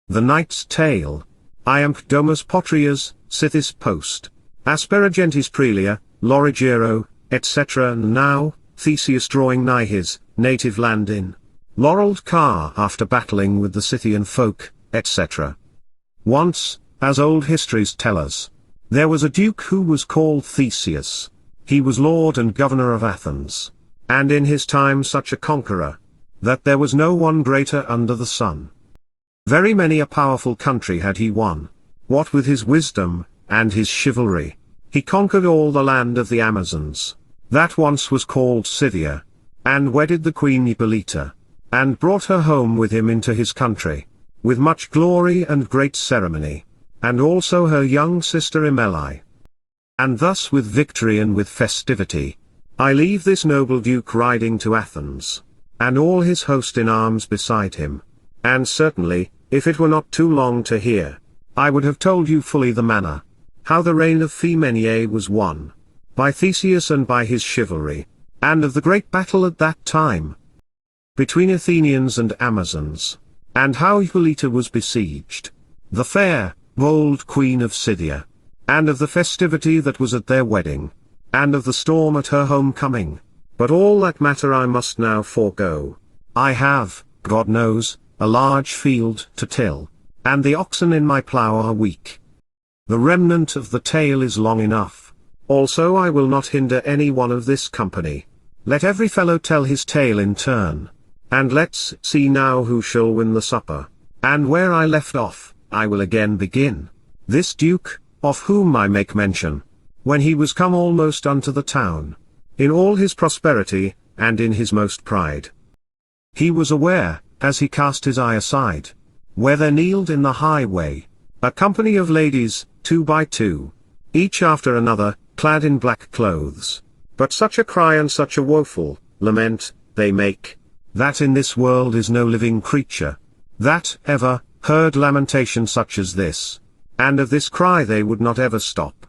The Knight's Tale. Iamp domus potrias, sithis post. Asperagentis prelia, lorigero, etc. And now, Theseus drawing nigh his native land in laurelled car after battling with the Scythian folk, etc. Once, as old histories tell us, there was a duke who was called Theseus. He was lord and governor of Athens, and in his time such a conqueror, that there was no one greater under the sun. Very many a powerful country had he won. What with his wisdom, and his chivalry, he conquered all the land of the Amazons, that once was called Scythia, and wedded the queen Hippolyta, and brought her home with him into his country, with much glory and great ceremony, and also her young sister Emily. And thus with victory and with festivity, I leave this noble duke riding to Athens, and all his host in arms beside him. And certainly, if it were not too long to hear, I would have told you fully the manner, how the reign of Phemeniae was won, by Theseus and by his chivalry, and of the great battle at that time, between Athenians and Amazons, and how Hippolyta was besieged, the fair, bold queen of Scythia, and of the festivity that was at their wedding, and of the storm at her homecoming. But all that matter I must now forego. I have, God knows, a large field to till, and the oxen in my plough are weak. The remnant of the tale is long enough. Also I will not hinder any one of this company. Let every fellow tell his tale in turn. And let's see now who shall win the supper. And where I left off, I will again begin. This duke, of whom I make mention, when he was come almost unto the town, in all his prosperity, and in his most pride, he was aware, as he cast his eye aside, where there kneeled in the highway, a company of ladies, 2 by 2, each after another, clad in black clothes. But such a cry and such a woeful lament they make, that in this world is no living creature that ever heard lamentation such as this, and of this cry they would not ever stop,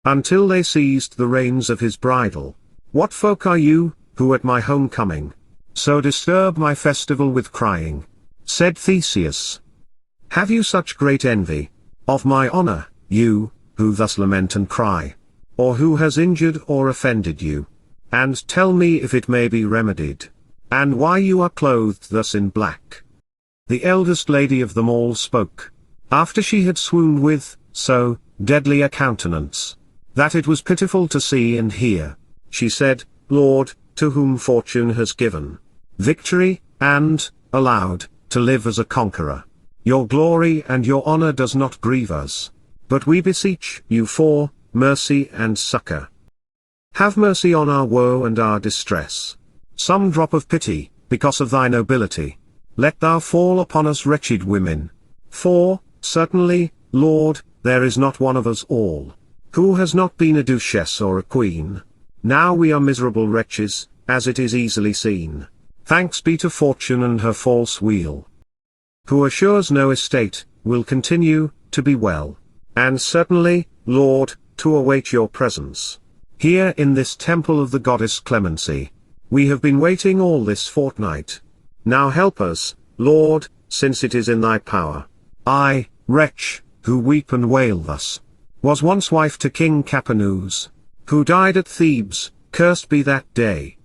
until they seized the reins of his bridle. What folk are you, who at my homecoming, so disturb my festival with crying? Said Theseus. Have you such great envy of my honor, you, who thus lament and cry? Or who has injured or offended you? And tell me if it may be remedied, and why you are clothed thus in black. The eldest lady of them all spoke, after she had swooned with so deadly a countenance, that it was pitiful to see and hear. She said, Lord, to whom fortune has given victory, and allowed to live as a conqueror, your glory and your honor does not grieve us, but we beseech you for mercy and succor. Have mercy on our woe and our distress. Some drop of pity, because of thy nobility, let thou fall upon us wretched women. For, certainly, Lord, there is not one of us all, who has not been a duchess or a queen. Now we are miserable wretches, as it is easily seen. Thanks be to fortune and her false wheel, who assures no estate, will continue to be well, and certainly, Lord, to await your presence here in this temple of the goddess Clemency. We have been waiting all this fortnight. Now help us, Lord, since it is in thy power. I, wretch, who weep and wail thus, was once wife to King Capaneus, who died at Thebes, cursed be that day.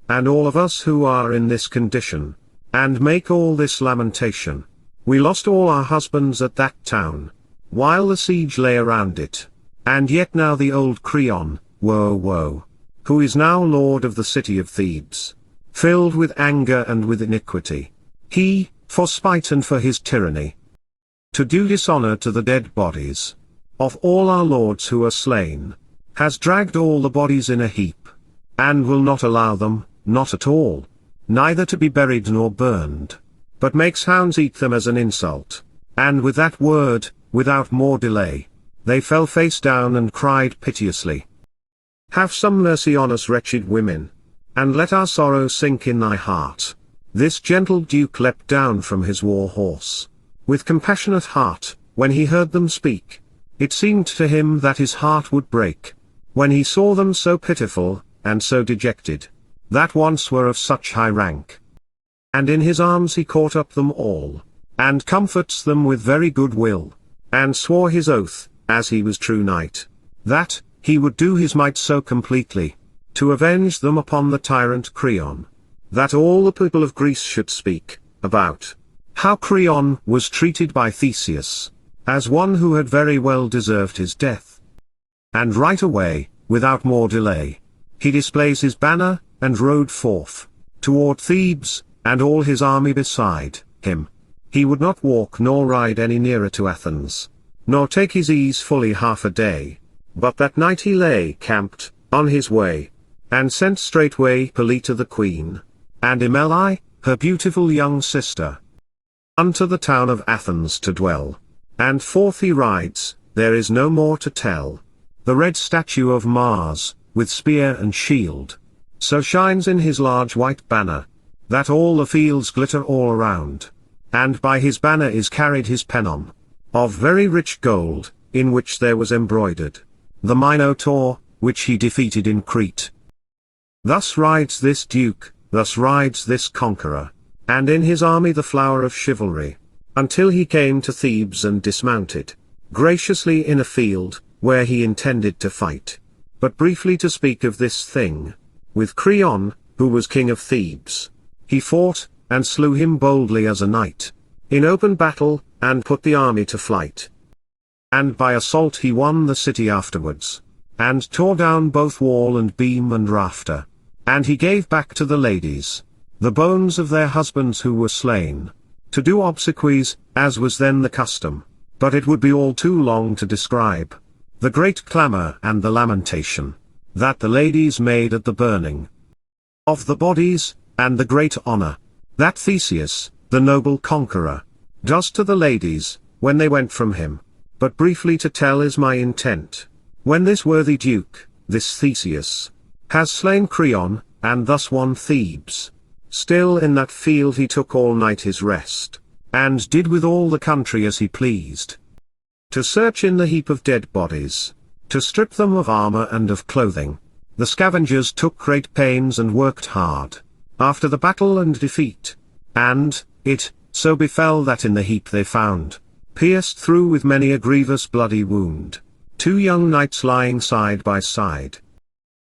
And all of us who are in this condition, and make all this lamentation, we lost all our husbands at that town, while the siege lay around it. And yet now the old Creon, woe woe, who is now lord of the city of Thebes, filled with anger and with iniquity, he, for spite and for his tyranny, to do dishonor to the dead bodies of all our lords who are slain, has dragged all the bodies in a heap, and will not allow them, not at all, neither to be buried nor burned, but makes hounds eat them as an insult. And with that word, without more delay, they fell face down and cried piteously. Have some mercy on us wretched women, and let our sorrow sink in thy heart. This gentle duke leapt down from his war horse, with compassionate heart, when he heard them speak. It seemed to him that his heart would break, when he saw them so pitiful, and so dejected, that once were of such high rank. And in his arms he caught up them all, and comforts them with very good will, and swore his oath, as he was true knight, that he would do his might so completely, to avenge them upon the tyrant Creon, that all the people of Greece should speak about how Creon was treated by Theseus, as one who had very well deserved his death. And right away, without more delay, he displays his banner, and rode forth toward Thebes, and all his army beside him. He would not walk nor ride any nearer to Athens, nor take his ease fully half a day, but that night he lay camped on his way, and sent straightway Pelita the queen, and Emily, her beautiful young sister, unto the town of Athens to dwell. And forth he rides, there is no more to tell. The red statue of Mars, with spear and shield, so shines in his large white banner, that all the fields glitter all around. And by his banner is carried his pennon, of very rich gold, in which there was embroidered the Minotaur, which he defeated in Crete. Thus rides this duke, thus rides this conqueror, and in his army the flower of chivalry, until he came to Thebes and dismounted graciously in a field, where he intended to fight. But briefly to speak of this thing, with Creon, who was king of Thebes, he fought, and slew him boldly as a knight, in open battle, and put the army to flight. And by assault he won the city afterwards, and tore down both wall and beam and rafter. And he gave back to the ladies the bones of their husbands who were slain, to do obsequies, as was then the custom. But it would be all too long to describe the great clamor and the lamentation that the ladies made at the burning of the bodies, and the great honor that Theseus, the noble conqueror, does to the ladies, when they went from him. But briefly to tell is my intent. When this worthy duke, this Theseus, has slain Creon, and thus won Thebes, still in that field he took all night his rest, and did with all the country as he pleased, to search in the heap of dead bodies, to strip them of armor and of clothing. The scavengers took great pains and worked hard, after the battle and defeat. And it so befell that in the heap they found, pierced through with many a grievous bloody wound, 2 young knights lying side by side,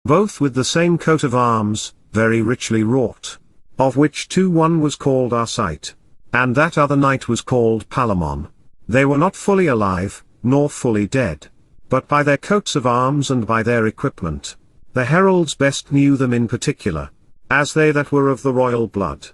both with the same coat of arms, very richly wrought, of which 2 one was called Arcite, and that other knight was called Palamon. They were not fully alive, nor fully dead, but by their coats of arms and by their equipment, the heralds best knew them in particular, as they that were of the royal blood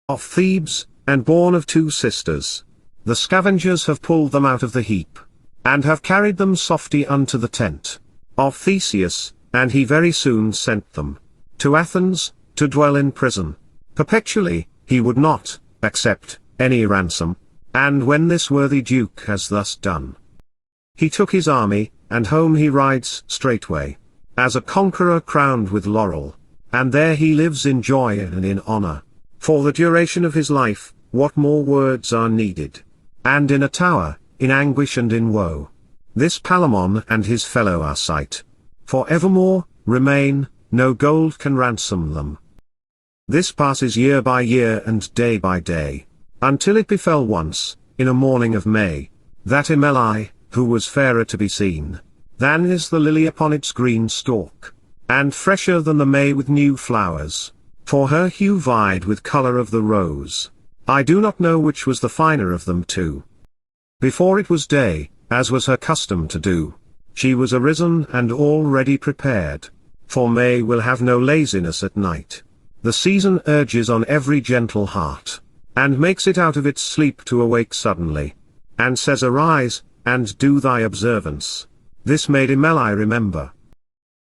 of Thebes, and born of 2 sisters. The scavengers have pulled them out of the heap, and have carried them softly unto the tent of Theseus, and he very soon sent them to Athens, to dwell in prison perpetually. He would not accept any ransom, and when this worthy duke has thus done, he took his army, and home he rides straightway, as a conqueror crowned with laurel, and there he lives in joy and in honor, for the duration of his life. What more words are needed? And in a tower, in anguish and in woe, this Palamon and his fellow Arcite, for evermore, remain, no gold can ransom them. This passes year by year and day by day, until it befell once, in a morning of May, that Emily, who was fairer to be seen than is the lily upon its green stalk, and fresher than the May with new flowers, for her hue vied with colour of the rose. I do not know which was the finer of them 2. Before it was day, as was her custom to do, she was arisen and already prepared, for May will have no laziness at night. The season urges on every gentle heart, and makes it out of its sleep to awake suddenly, and says arise, and do thy observance. This made Emily remember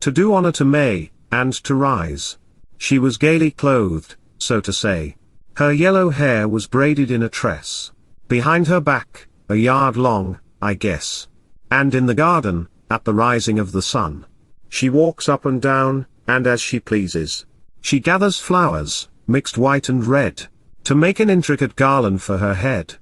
to do honor to May, and to rise. She was gaily clothed, so to say. Her yellow hair was braided in a tress, behind her back, a yard long, I guess. And in the garden, at the rising of the sun, she walks up and down, and as she pleases, she gathers flowers, mixed white and red, to make an intricate garland for her head.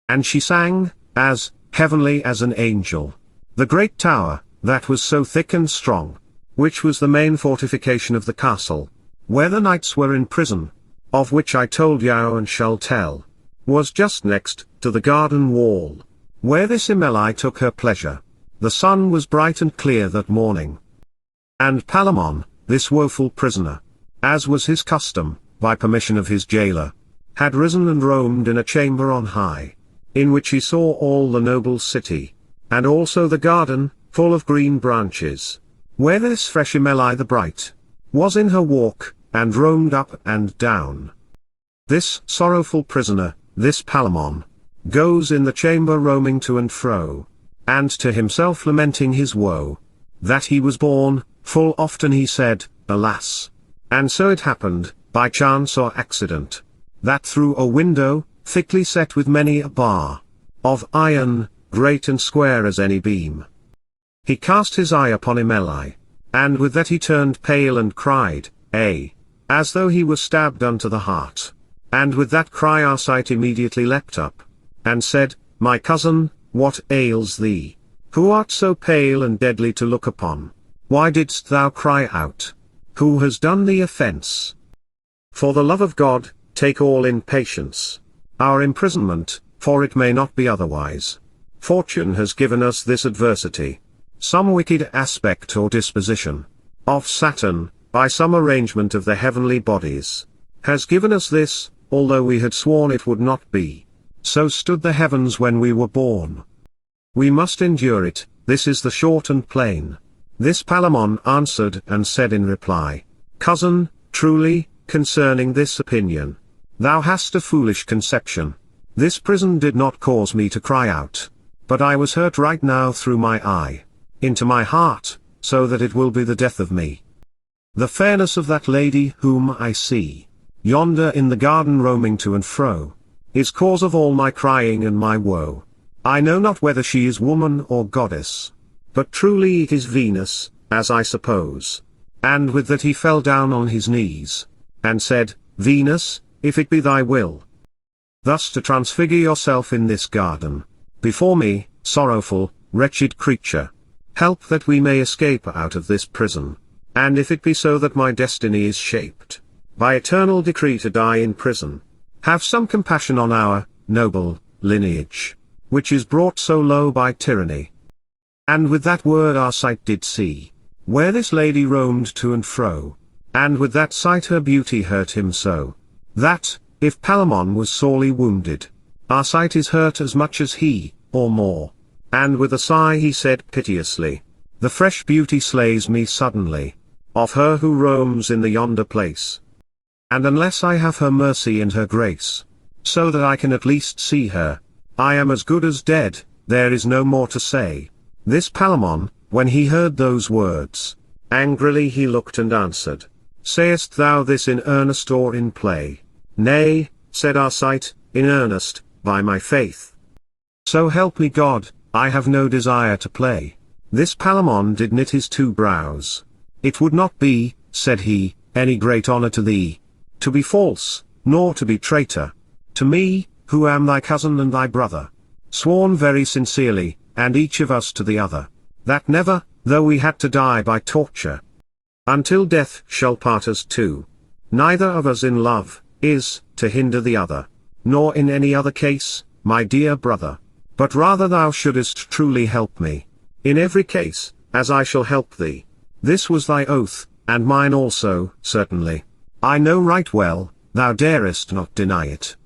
And she sang, as heavenly as an angel. The great tower, that was so thick and strong, which was the main fortification of the castle, where the knights were in prison, of which I told you and shall tell, was just next to the garden wall, where this Emily took her pleasure. The sun was bright and clear that morning. And Palamon, this woeful prisoner, as was his custom, by permission of his jailer, had risen and roamed in a chamber on high, in which he saw all the noble city, and also the garden, full of green branches, where this fresh Emily the bright, was in her walk, and roamed up and down. This sorrowful prisoner, this Palamon, goes in the chamber roaming to and fro, and to himself lamenting his woe, that he was born, full often he said, alas! And so it happened, by chance or accident, that through a window, thickly set with many a bar, of iron, great and square as any beam, he cast his eye upon Emily, and with that he turned pale and cried, as though he was stabbed unto the heart. And with that cry our sight immediately leapt up, and said, My cousin, what ails thee? Who art so pale and deadly to look upon? Why didst thou cry out? Who has done thee offence? For the love of God, take all in patience our imprisonment, for it may not be otherwise. Fortune has given us this adversity. Some wicked aspect or disposition of Saturn, by some arrangement of the heavenly bodies, has given us this, although we had sworn it would not be. So stood the heavens when we were born. We must endure it, this is the short and plain. This Palamon answered and said in reply, Cousin, truly, concerning this opinion, thou hast a foolish conception. This prison did not cause me to cry out, but I was hurt right now through my eye, into my heart, so that it will be the death of me. The fairness of that lady whom I see, yonder in the garden roaming to and fro, is cause of all my crying and my woe. I know not whether she is woman or goddess, but truly it is Venus, as I suppose. And with that he fell down on his knees, and said, Venus, if it be thy will, thus to transfigure yourself in this garden, before me, sorrowful, wretched creature, help that we may escape out of this prison, and if it be so that my destiny is shaped, by eternal decree to die in prison, have some compassion on our noble lineage, which is brought so low by tyranny. And with that word our sight did see, where this lady roamed to and fro, and with that sight her beauty hurt him so, that, if Palamon was sorely wounded, our sight is hurt as much as he, or more. And with a sigh he said piteously, The fresh beauty slays me suddenly, of her who roams in the yonder place. And unless I have her mercy and her grace, so that I can at least see her, I am as good as dead. There is no more to say. This Palamon, when he heard those words, angrily he looked and answered, Sayest thou this in earnest or in play? Nay, said Arcite, in earnest, by my faith. So help me God, I have no desire to play. This Palamon did knit his two brows. It would not be, said he, any great honor to thee, to be false, nor to be traitor, to me, who am thy cousin and thy brother, sworn very sincerely, and each of us to the other, that never, though we had to die by torture, until death shall part us two, neither of us in love, is, to hinder the other, nor in any other case, my dear brother, but rather thou shouldest truly help me, in every case, as I shall help thee. This was thy oath, and mine also, certainly. I know right well, thou darest not deny it.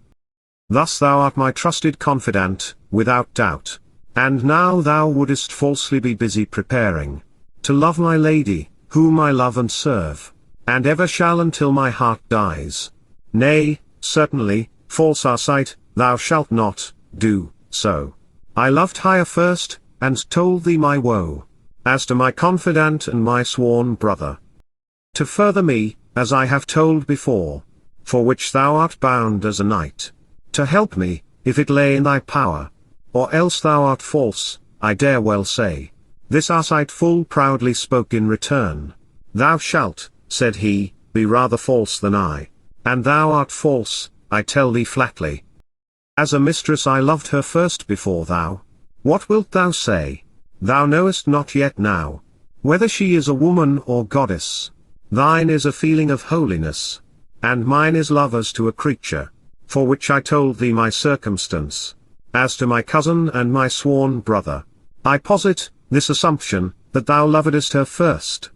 Thus thou art my trusted confidant, without doubt, and now thou wouldest falsely be busy preparing to love my lady, whom I love and serve, and ever shall until my heart dies. Nay, certainly, false Arcite, thou shalt not do so. I loved higher first, and told thee my woe, as to my confidant and my sworn brother. To further me, as I have told before, for which thou art bound as a knight, to help me, if it lay in thy power, or else thou art false, I dare well say. This Arcite full proudly spoke in return. Thou shalt, said he, be rather false than I, and thou art false, I tell thee flatly. As a mistress I loved her first before thou. What wilt thou say? Thou knowest not yet now, whether she is a woman or goddess. Thine is a feeling of holiness, and mine is love as to a creature. for which I told thee my circumstance. As to my cousin and my sworn brother, I posit this assumption, that thou lovedest her first.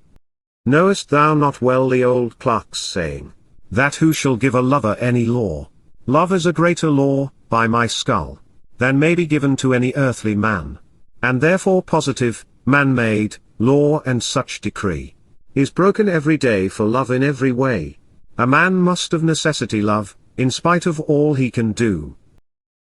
Knowest thou not well the old clerk's saying, that who shall give a lover any law, love is a greater law, by my skull, than may be given to any earthly man, and therefore positive, man-made, law and such decree, is broken every day for love in every way. A man must of necessity love, in spite of all he can do.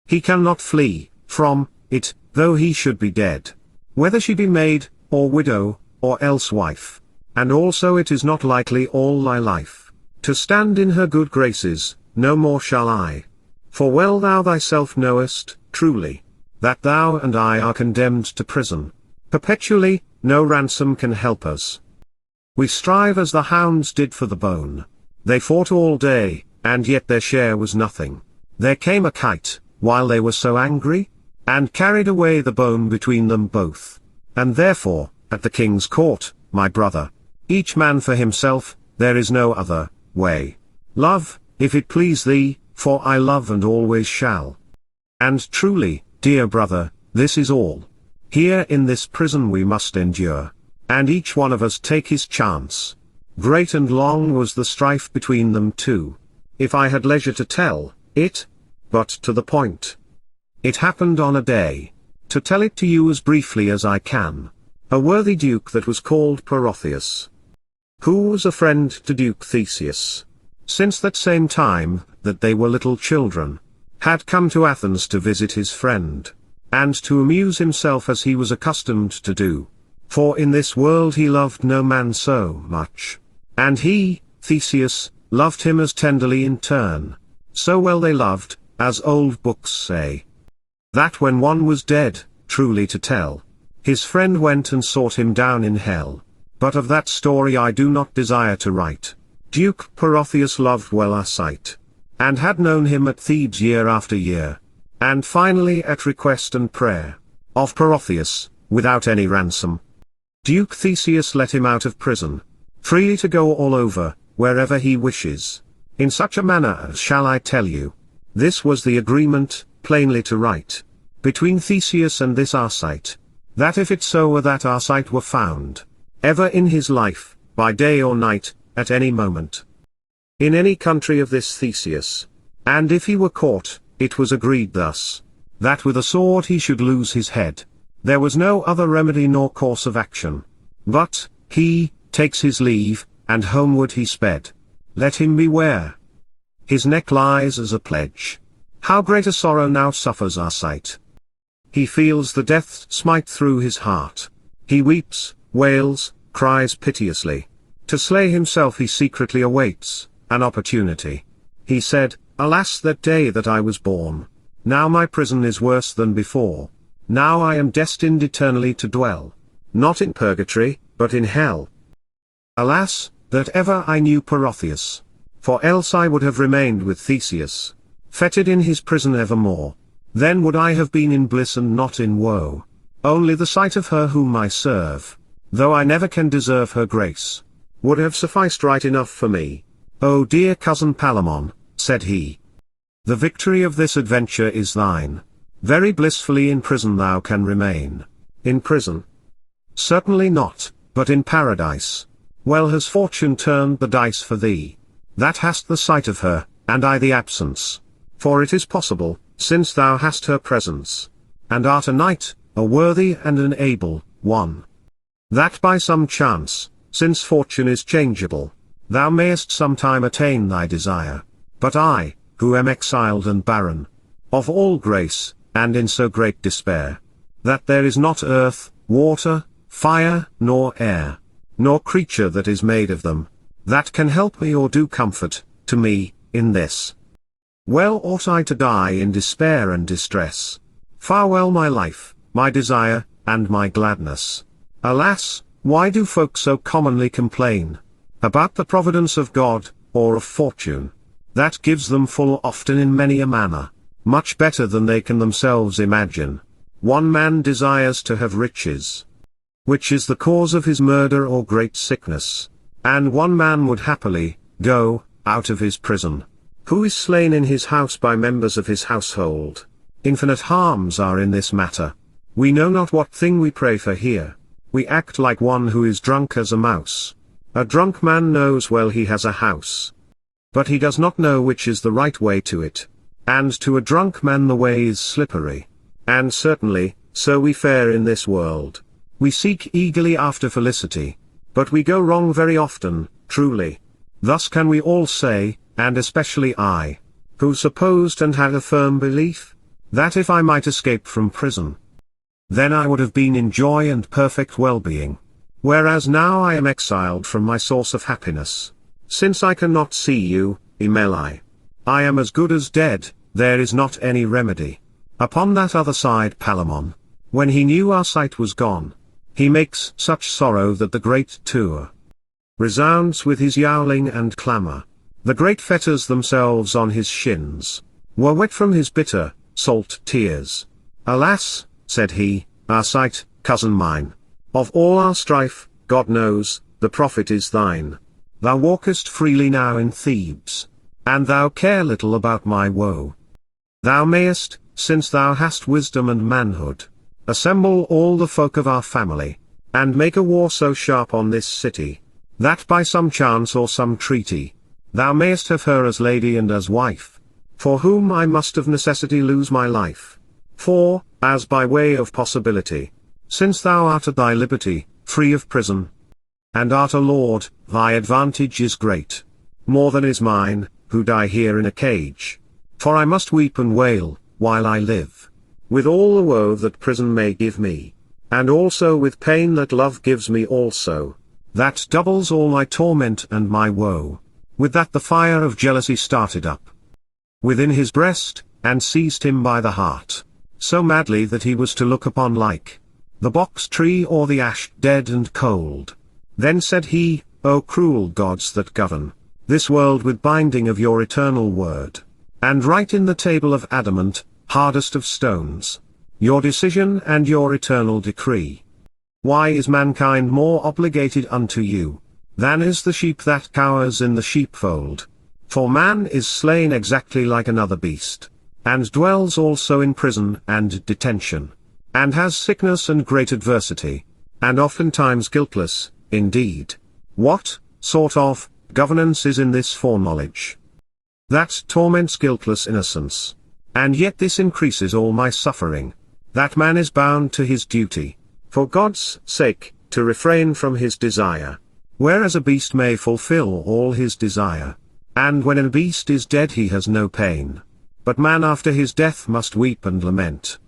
He cannot flee from it, though he should be dead, whether she be maid, or widow, or else wife, and also it is not likely all thy life, to stand in her good graces, no more shall I. For well thou thyself knowest, truly, that thou and I are condemned to prison. Perpetually, no ransom can help us. We strive as the hounds did for the bone. They fought all day, and yet their share was nothing. There came a kite, while they were so angry, and carried away the bone between them both. And therefore, at the king's court, my brother, each man for himself, there is no other way. Love, if it please thee, for I love and always shall. And truly, dear brother, this is all. Here in this prison we must endure, and each one of us take his chance. Great and long was the strife between them two. If I had leisure to tell it, but to the point. It happened on a day. To tell it to you as briefly as I can. A worthy duke that was called Protheus, who was a friend to Duke Theseus, since that same time that they were little children, had come to Athens to visit his friend, and to amuse himself as he was accustomed to do. For in this world he loved no man so much, and he, Theseus, loved him as tenderly in turn. So well they loved, as old books say, that when one was dead, truly to tell, his friend went and sought him down in hell. But of that story I do not desire to write. Duke Protheus loved well Arcite, and had known him at Thebes year after year, and finally at request and prayer of Protheus, without any ransom, Duke Theseus let him out of prison, freely to go all over, wherever he wishes. In such a manner as shall I tell you. This was the agreement, plainly to write, between Theseus and this Arcite, that if it so were that Arcite were found, ever in his life, by day or night, at any moment, in any country of this Theseus, and if he were caught, it was agreed thus, that with a sword he should lose his head. There was no other remedy nor course of action. But, he takes his leave, and homeward he sped. Let him beware. His neck lies as a pledge. How great a sorrow now suffers Arcite. He feels the death smite through his heart. He weeps, wails, cries piteously. To slay himself he secretly awaits an opportunity. He said, Alas that day that I was born. Now my prison is worse than before. Now I am destined eternally to dwell, not in purgatory, but in hell. Alas, that ever I knew Protheus, for else I would have remained with Theseus, fettered in his prison evermore. Then would I have been in bliss and not in woe. Only the sight of her whom I serve, though I never can deserve her grace, would have sufficed right enough for me. O dear cousin Palamon, said he, the victory of this adventure is thine. Very blissfully in prison thou can remain. In prison? Certainly not, but in paradise. Well has fortune turned the dice for thee, that hast the sight of her, and I the absence. For it is possible, since thou hast her presence, and art a knight, a worthy and an able one, that by some chance, since fortune is changeable, thou mayest sometime attain thy desire. But I, who am exiled and barren, of all grace, and in so great despair, that there is not earth, water, fire, nor air, nor creature that is made of them, that can help me or do comfort to me in this. Well ought I to die in despair and distress. Farewell my life, my desire, and my gladness. Alas, why do folk so commonly complain about the providence of God, or of fortune, that gives them full often in many a manner, much better than they can themselves imagine. One man desires to have riches, which is the cause of his murder or great sickness, and one man would happily go out of his prison, Who is slain in his house by members of his household? Infinite harms are in this matter. We know not what thing we pray for here. We act like one who is drunk as a mouse. A drunk man knows well he has a house, but he does not know which is the right way to it. And to a drunk man the way is slippery. And certainly, so we fare in this world. We seek eagerly after felicity, but we go wrong very often, truly. Thus can we all say, and especially I, who supposed and had a firm belief, that if I might escape from prison, then I would have been in joy and perfect well-being. Whereas now I am exiled from my source of happiness. Since I cannot see you, Emeli, I am as good as dead, there is not any remedy. Upon that other side Palamon, when he knew our sight was gone, he makes such sorrow that the great tour resounds with his yowling and clamour. The great fetters themselves on his shins were wet from his bitter, salt tears. Alas, said he, our sight, cousin mine. Of all our strife, God knows, the profit is thine. Thou walkest freely now in Thebes, and thou care little about my woe. Thou mayest, since thou hast wisdom and manhood, assemble all the folk of our family, and make a war so sharp on this city, that by some chance or some treaty, thou mayest have her as lady and as wife, for whom I must of necessity lose my life. For, as by way of possibility, since thou art at thy liberty, free of prison, and art a lord, thy advantage is great, more than is mine, who die here in a cage. For I must weep and wail, while I live, with all the woe that prison may give me, and also with pain that love gives me also, that doubles all my torment and my woe. With that the fire of jealousy started up within his breast, and seized him by the heart, so madly that he was to look upon like the box tree or the ash, dead and cold. Then said he, O cruel gods that govern this world with binding of your eternal word, and write in the table of adamant, hardest of stones, your decision and your eternal decree. Why is mankind more obligated unto you than is the sheep that cowers in the sheepfold? For man is slain exactly like another beast, and dwells also in prison and detention, and has sickness and great adversity, and oftentimes guiltless, indeed. What sort of governance is in this foreknowledge that torments guiltless innocence? And yet this increases all my suffering, that man is bound to his duty, for God's sake, to refrain from his desire, whereas a beast may fulfill all his desire. And when a beast is dead he has no pain, but man after his death must weep and lament.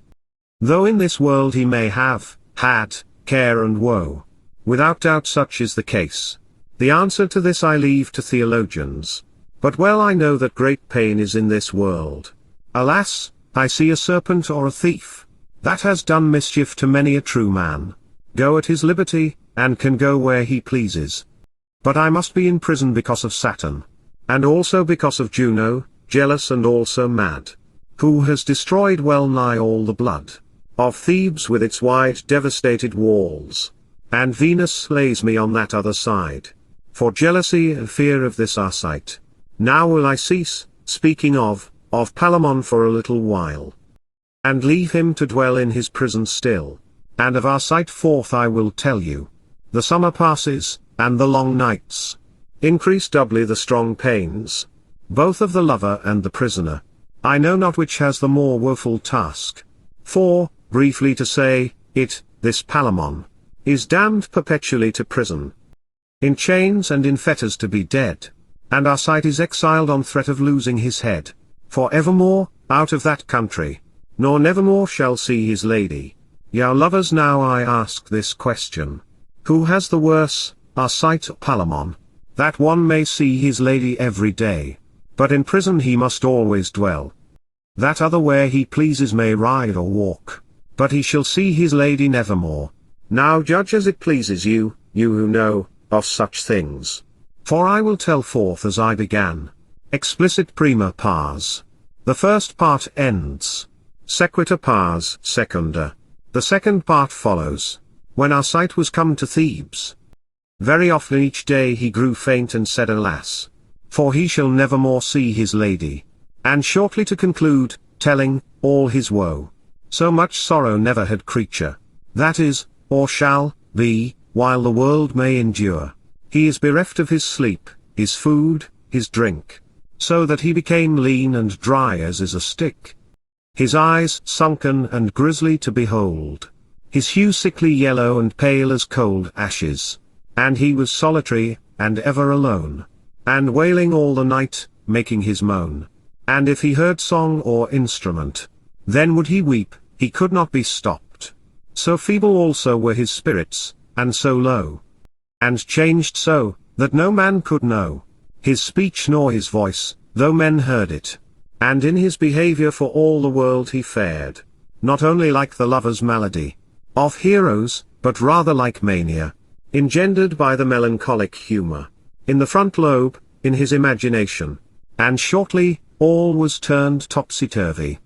Though in this world he may have had care and woe, without doubt such is the case. The answer to this I leave to theologians. But well I know that great pain is in this world. Alas, I see a serpent or a thief, that has done mischief to many a true man, go at his liberty, and can go where he pleases. But I must be in prison because of Saturn, and also because of Juno, jealous and also mad, who has destroyed well nigh all the blood of Thebes with its wide devastated walls. And Venus slays me on that other side, for jealousy and fear of this our sight. Now will I cease, speaking of Palamon for a little while, and leave him to dwell in his prison still, and of our sight forth I will tell you. The summer passes, and the long nights increase doubly the strong pains, both of the lover and the prisoner. I know not which has the more woeful task. For, briefly to say, this Palamon, is damned perpetually to prison, in chains and in fetters to be dead, and our sight is exiled on threat of losing his head, for evermore, out of that country, nor nevermore shall see his lady. Yea lovers, now I ask this question, who has the worse, our sight or Palamon? That one may see his lady every day, but in prison he must always dwell. That other where he pleases may ride or walk, but he shall see his lady nevermore. Now judge as it pleases you, you who know of such things. For I will tell forth as I began. Explicit prima pars. The first part ends. Sequitur pars secunda. The second part follows. When our sight was come to Thebes, very often each day he grew faint and said, Alas, for he shall never more see his lady. And shortly to conclude, telling all his woe. So much sorrow never had creature, that is, or shall, be, while the world may endure. He is bereft of his sleep, his food, his drink, so that he became lean and dry as is a stick. His eyes sunken and grisly to behold, his hue sickly yellow and pale as cold ashes. And he was solitary, and ever alone, and wailing all the night, making his moan. And if he heard song or instrument, then would he weep, he could not be stopped. So feeble also were his spirits, and so low, and changed so, that no man could know his speech nor his voice, though men heard it. And in his behaviour for all the world he fared, not only like the lover's malady of heroes, but rather like mania, engendered by the melancholic humour in the front lobe, in his imagination. And shortly, all was turned topsy-turvy.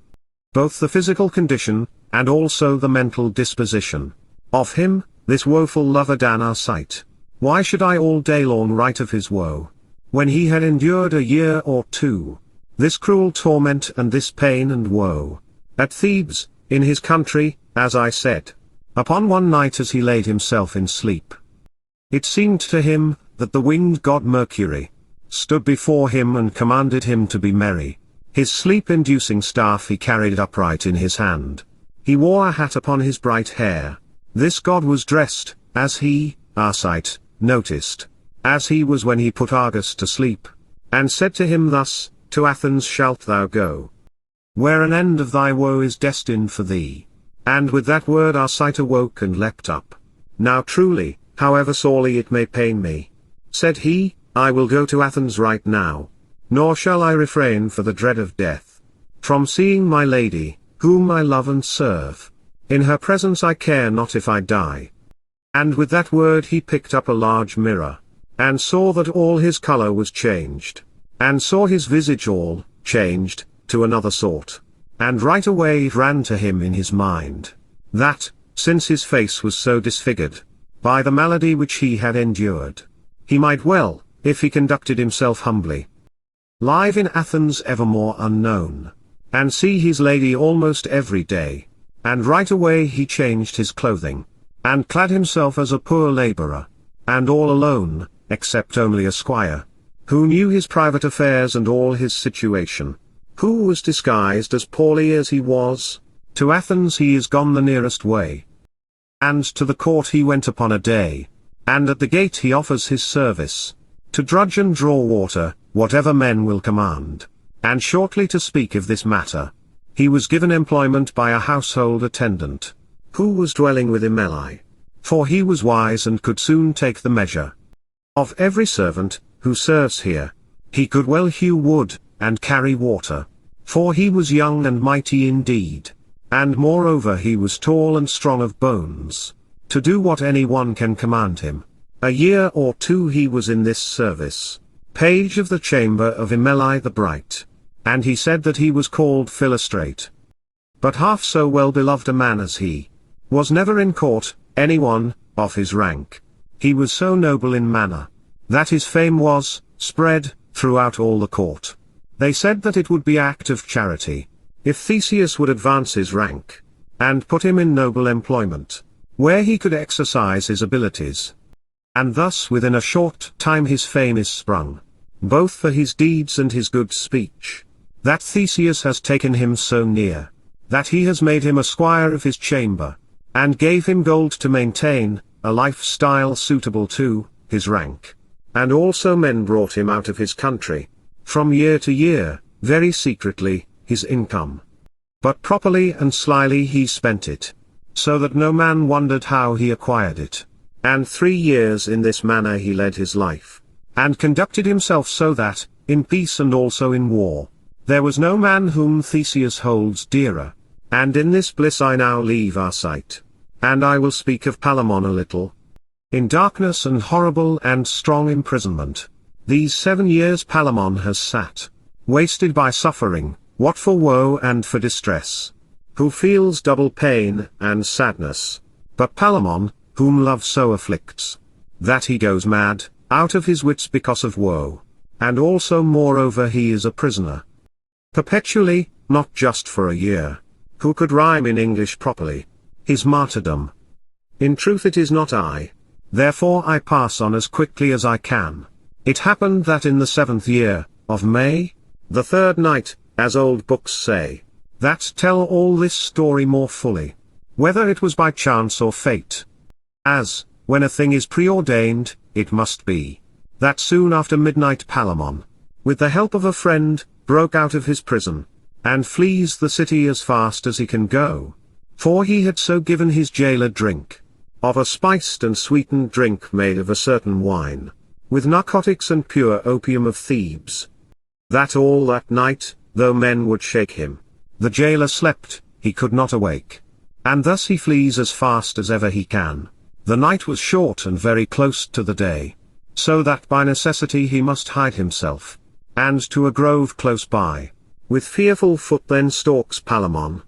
Both the physical condition, and also the mental disposition of him, this woeful lover dan our sight. Why should I all day long write of his woe, when he had endured a year or two this cruel torment and this pain and woe, at Thebes, in his country, as I said, upon one night as he laid himself in sleep. It seemed to him, that the winged god Mercury stood before him and commanded him to be merry. His sleep-inducing staff he carried upright in his hand. He wore a hat upon his bright hair. This god was dressed, as he, Arcite, noticed, as he was when he put Argus to sleep, and said to him thus, to Athens shalt thou go, where an end of thy woe is destined for thee. And with that word Arcite awoke and leapt up. Now truly, however sorely it may pain me, said he, I will go to Athens right now, nor shall I refrain for the dread of death, from seeing my lady, whom I love and serve. In her presence I care not if I die. And with that word he picked up a large mirror, and saw that all his colour was changed, and saw his visage all changed to another sort. And right away it ran to him in his mind, that, since his face was so disfigured by the malady which he had endured, he might well, if he conducted himself humbly, live in Athens evermore unknown, and see his lady almost every day. And right away he changed his clothing, and clad himself as a poor labourer, and all alone, except only a squire, who knew his private affairs and all his situation, who was disguised as poorly as he was. To Athens he is gone the nearest way, and to the court he went upon a day, and at the gate he offers his service, to drudge and draw water, whatever men will command. And shortly to speak of this matter, he was given employment by a household attendant, who was dwelling with Emeli, for he was wise and could soon take the measure of every servant, who serves here. He could well hew wood, and carry water, for he was young and mighty indeed, and moreover he was tall and strong of bones, to do what any one can command him. A year or two he was in this service, page of the chamber of Emeli the Bright, and he said that he was called Philostrate. But half so well beloved a man as he was never in court, any one of his rank. He was so noble in manner, that his fame was spread throughout all the court. They said that it would be act of charity, if Theseus would advance his rank, and put him in noble employment, where he could exercise his abilities. And thus within a short time his fame is sprung, both for his deeds and his good speech, that Theseus has taken him so near, that he has made him a squire of his chamber, and gave him gold to maintain a lifestyle suitable to his rank. And also men brought him out of his country, from year to year, very secretly, his income. But properly and slyly he spent it, so that no man wondered how he acquired it. And 3 years in this manner he led his life, and conducted himself so that, in peace and also in war, there was no man whom Theseus holds dearer. And in this bliss I now leave our sight, and I will speak of Palamon a little. In darkness and horrible and strong imprisonment, these 7 years Palamon has sat, wasted by suffering, what for woe and for distress, who feels double pain and sadness. But Palamon, whom love so afflicts, that he goes mad, out of his wits because of woe, and also moreover he is a prisoner. Perpetually, not just for a year. Who could rhyme in English properly? His martyrdom. In truth it is not I. Therefore I pass on as quickly as I can. It happened that in the 7th year, of May, the 3rd night, as old books say, that tell all this story more fully, whether it was by chance or fate. As, when a thing is preordained, it must be, that soon after midnight Palamon, with the help of a friend, broke out of his prison, and flees the city as fast as he can go. For he had so given his jailer drink, of a spiced and sweetened drink made of a certain wine, with narcotics and pure opium of Thebes, that all that night, though men would shake him, the jailer slept, he could not awake. And thus he flees as fast as ever he can. The night was short and very close to the day, so that by necessity he must hide himself, and to a grove close by. With fearful foot then stalks Palamon.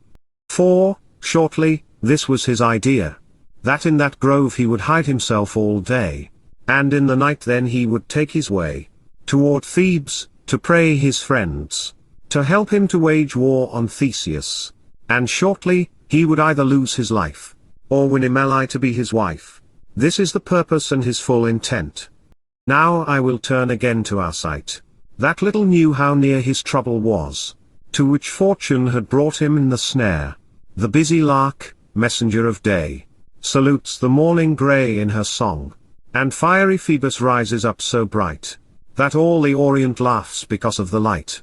For, shortly, this was his idea, that in that grove he would hide himself all day, and in the night then he would take his way toward Thebes, to pray his friends to help him to wage war on Theseus, and shortly, he would either lose his life, or win Imeli to be his wife. This is the purpose and his full intent. Now I will turn again to Arcite, that little knew how near his trouble was, to which fortune had brought him in the snare. The busy lark, messenger of day, salutes the morning grey in her song, and fiery Phoebus rises up so bright, that all the Orient laughs because of the light.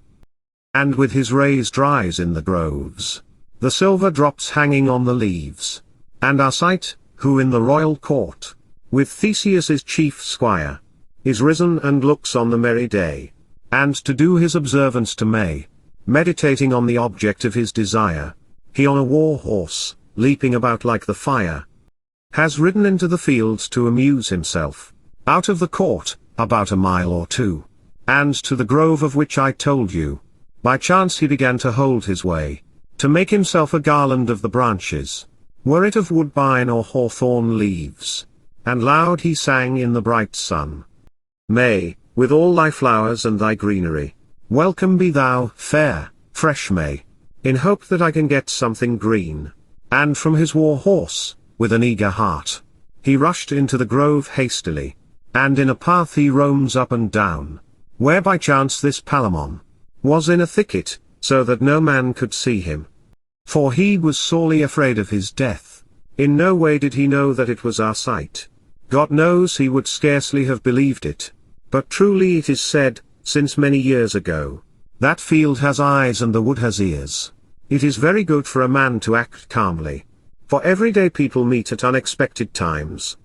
And with his rays dries in the groves, the silver drops hanging on the leaves. And Arcite, who in the royal court, with Theseus's chief squire, is risen and looks on the merry day, and to do his observance to May, meditating on the object of his desire, he on a war horse, leaping about like the fire, has ridden into the fields to amuse himself, out of the court, about a mile or two, and to the grove of which I told you. By chance he began to hold his way, to make himself a garland of the branches, were it of woodbine or hawthorn leaves, and loud he sang in the bright sun. May, with all thy flowers and thy greenery, welcome be thou, fair, fresh May, in hope that I can get something green. And from his war horse, with an eager heart, he rushed into the grove hastily, and in a path he roams up and down, where by chance this Palamon was in a thicket, so that no man could see him. For he was sorely afraid of his death. In no way did he know that it was Arcite. God knows he would scarcely have believed it. But truly it is said, since many years ago, that field has eyes and the wood has ears. It is very good for a man to act calmly, for everyday people meet at unexpected times.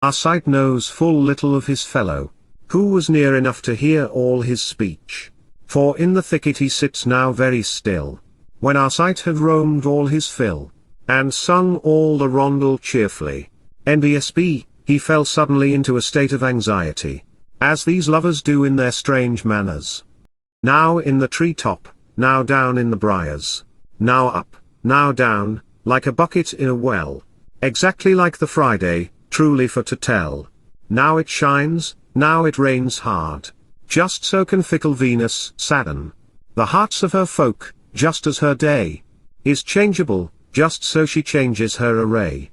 Arcite knows full little of his fellow, who was near enough to hear all his speech. For in the thicket he sits now very still. When Arcite had roamed all his fill, and sung all the rondel cheerfully, NBSB, he fell suddenly into a state of anxiety, as these lovers do in their strange manners. Now in the tree top, now down in the briars, now up, now down, like a bucket in a well, exactly like the Friday, truly for to tell. Now it shines, now it rains hard. Just so can fickle Venus sadden the hearts of her folk, just as her day is changeable, just so she changes her array.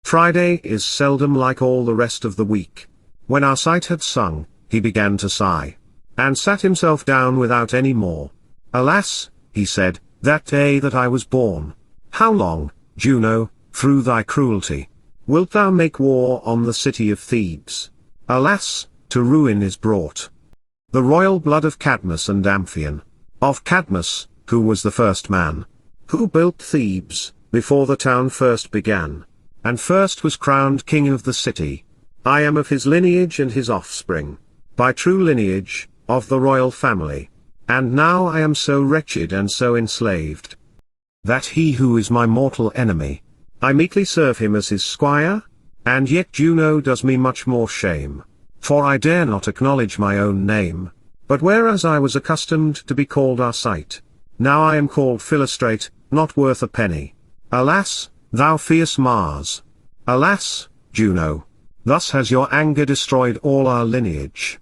Friday is seldom like all the rest of the week. When Arcite had sung, he began to sigh, and sat himself down without any more. Alas, he said, that day that I was born, how long, Juno, through thy cruelty, wilt thou make war on the city of Thebes? Alas, to ruin is brought the royal blood of Cadmus and Amphion, of Cadmus, who was the first man, who built Thebes, before the town first began, and first was crowned king of the city. I am of his lineage and his offspring, by true lineage, of the royal family, and now I am so wretched and so enslaved, that he who is my mortal enemy, I meekly serve him as his squire, and yet Juno does me much more shame. For I dare not acknowledge my own name, but whereas I was accustomed to be called Arcite, now I am called Philostrate, not worth a penny. Alas, thou fierce Mars! Alas, Juno! Thus has your anger destroyed all our lineage.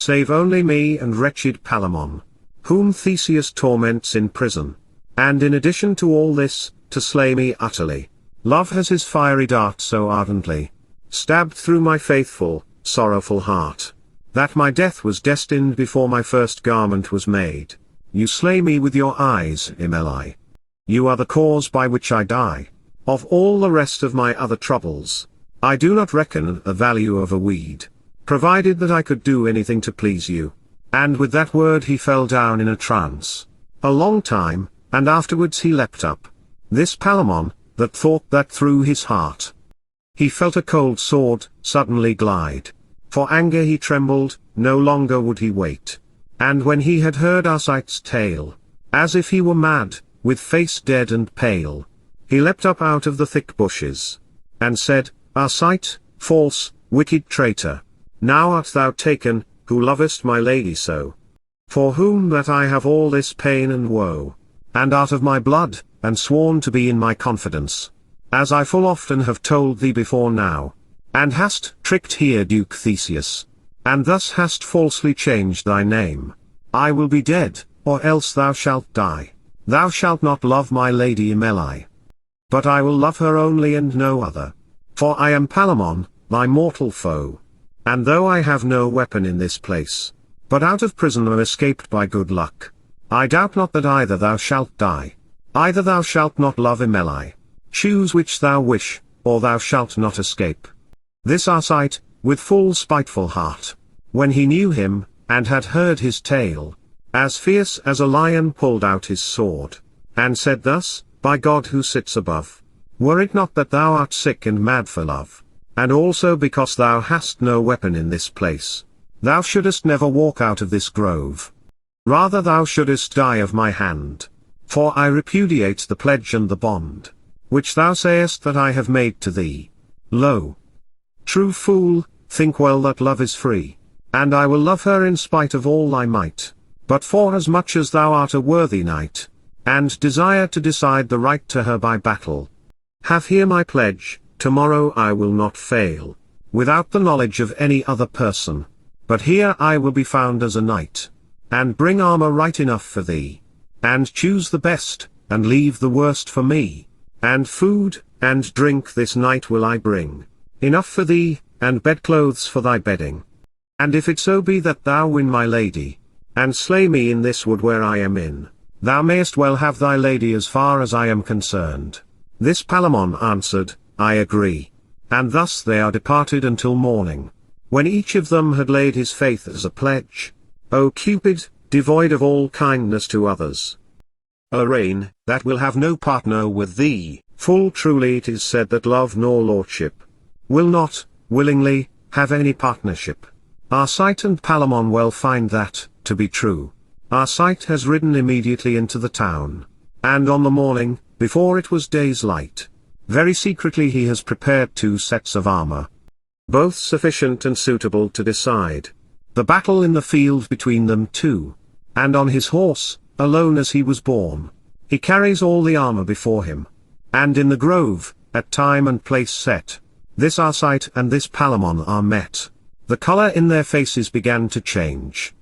Save only me and wretched Palamon, whom Theseus torments in prison. And in addition to all this, to slay me utterly. Love has his fiery dart so ardently stabbed through my faithful, sorrowful heart, that my death was destined before my first garment was made. You slay me with your eyes, Imeli. You are the cause by which I die. Of all the rest of my other troubles, I do not reckon the value of a weed, provided that I could do anything to please you. And with that word he fell down in a trance. A long time, and afterwards he leapt up. This Palamon, that thought that through his heart he felt a cold sword suddenly glide. For anger he trembled, no longer would he wait. And when he had heard Arcite's tale, as if he were mad, with face dead and pale, he leapt up out of the thick bushes, and said, Arcite, false, wicked traitor, now art thou taken, who lovest my lady so. For whom that I have all this pain and woe, and art of my blood, and sworn to be in my confidence, as I full often have told thee before now, and hast tricked here Duke Theseus, and thus hast falsely changed thy name. I will be dead, or else thou shalt die. Thou shalt not love my lady Imeli. But I will love her only and no other. For I am Palamon, thy mortal foe. And though I have no weapon in this place, but out of prison am escaped by good luck, I doubt not that either thou shalt die, either thou shalt not love Imeli. Choose which thou wish, or thou shalt not escape. This Arcite, with full spiteful heart, when he knew him, and had heard his tale, as fierce as a lion pulled out his sword, and said thus, By God who sits above, were it not that thou art sick and mad for love, and also because thou hast no weapon in this place, thou shouldest never walk out of this grove. Rather thou shouldest die of my hand. For I repudiate the pledge and the bond, which thou sayest that I have made to thee. Lo! True fool, think well that love is free, and I will love her in spite of all thy might, but forasmuch as thou art a worthy knight, and desire to decide the right to her by battle. Have here my pledge, tomorrow I will not fail, without the knowledge of any other person, but here I will be found as a knight, and bring armor right enough for thee, and choose the best, and leave the worst for me, and food, and drink this night will I bring, enough for thee, and bedclothes for thy bedding. And if it so be that thou win my lady, and slay me in this wood where I am in, thou mayest well have thy lady as far as I am concerned. This Palamon answered, I agree. And thus they are departed until morning, when each of them had laid his faith as a pledge. O Cupid, devoid of all kindness to others, a reign that will have no partner with thee, full truly it is said that love nor lordship will not, willingly, have any partnership. Arcite and Palamon well find that, to be true. Arcite has ridden immediately into the town, and on the morning, before it was day's light, very secretly he has prepared 2 sets of armor, both sufficient and suitable to decide the battle in the field between them two, and on his horse, alone as he was born, he carries all the armor before him, and in the grove, at time and place set, this Arcite and this Palamon are met. The color in their faces began to change,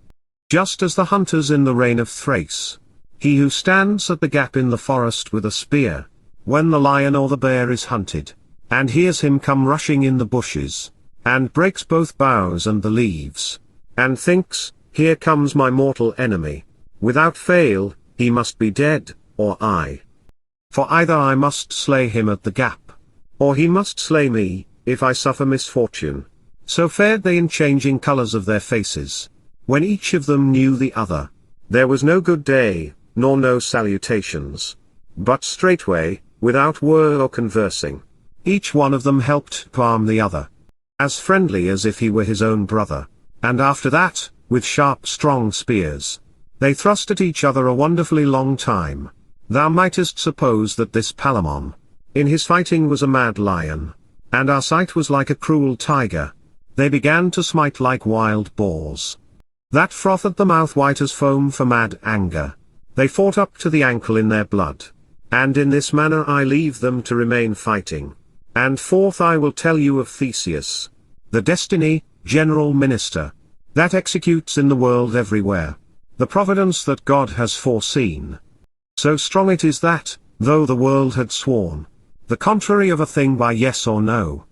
just as the hunters in the reign of Thrace, he who stands at the gap in the forest with a spear, when the lion or the bear is hunted, and hears him come rushing in the bushes, and breaks both boughs and the leaves, and thinks, here comes my mortal enemy, without fail, he must be dead, or I. For either I must slay him at the gap, or he must slay me, if I suffer misfortune. So fared they in changing colors of their faces, when each of them knew the other. There was no good day, nor no salutations, but straightway, without word or conversing, each one of them helped to arm the other, as friendly as if he were his own brother, and after that, with sharp strong spears, they thrust at each other a wonderfully long time. Thou mightest suppose that this Palamon, in his fighting was a mad lion, and Arcite was like a cruel tiger. They began to smite like wild boars, that froth at the mouth white as foam for mad anger. They fought up to the ankle in their blood, and in this manner I leave them to remain fighting. And forth I will tell you of Theseus, the destiny, general minister, that executes in the world everywhere the providence that God has foreseen. So strong it is that, though the world had sworn the contrary of a thing by yes or no,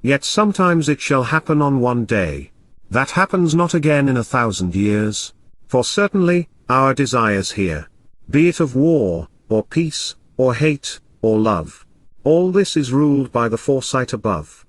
yet sometimes it shall happen on one day, that happens not again in 1,000 years. For certainly, our desires here, be it of war, or peace, or hate, or love, all this is ruled by the foresight above.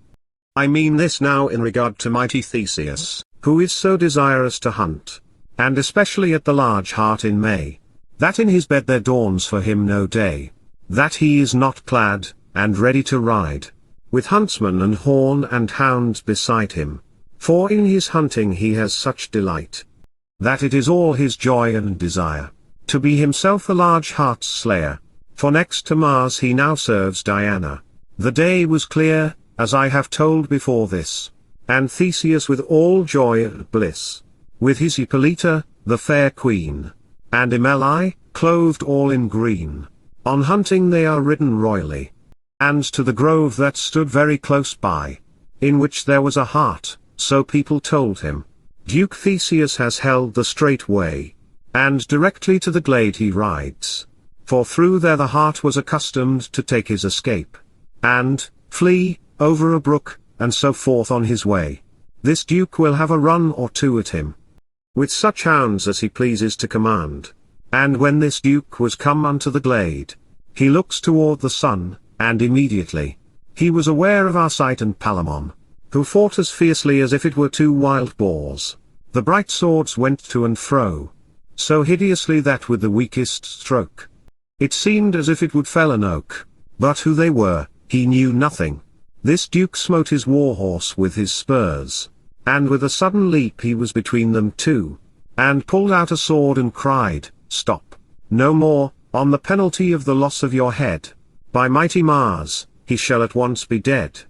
I mean this now in regard to mighty Theseus, who is so desirous to hunt, and especially at the large heart in May, that in his bed there dawns for him no day, that he is not clad, and ready to ride, with huntsman and horn and hounds beside him, for in his hunting he has such delight, that it is all his joy and desire, to be himself a large heart's slayer, for next to Mars he now serves Diana. The day was clear, as I have told before this, and Theseus with all joy and bliss, with his Hippolyta, the fair queen, and Emily, clothed all in green, on hunting they are ridden royally, and to the grove that stood very close by, in which there was a hart, so people told him, Duke Theseus has held the straight way, and directly to the glade he rides, for through there the hart was accustomed to take his escape, and flee, over a brook, and so forth on his way. This duke will have a run or two at him, with such hounds as he pleases to command. And when this duke was come unto the glade, he looks toward the sun, and immediately he was aware of Arcite and Palamon, who fought as fiercely as if it were two wild boars. The bright swords went to and fro, so hideously that with the weakest stroke, it seemed as if it would fell an oak. But who they were, he knew nothing. This duke smote his war-horse with his spurs, and with a sudden leap he was between them two, and pulled out a sword and cried, Stop, no more, on the penalty of the loss of your head. By mighty Mars, he shall at once be dead.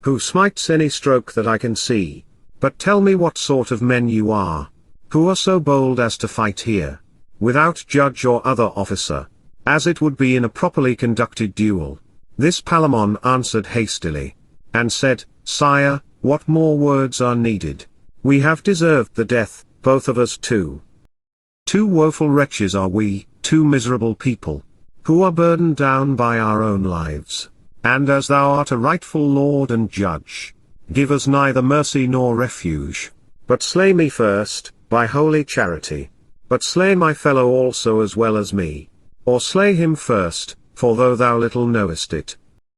Who smites any stroke that I can see? But tell me what sort of men you are, who are so bold as to fight here, without judge or other officer, as it would be in a properly conducted duel. This Palamon answered hastily, and said, Sire, what more words are needed? We have deserved the death, both of us two. Two woeful wretches are we, two miserable people, who are burdened down by our own lives. And as thou art a rightful lord and judge, give us neither mercy nor refuge, but slay me first, by holy charity. But slay my fellow also as well as me, or slay him first, for though thou little knowest it,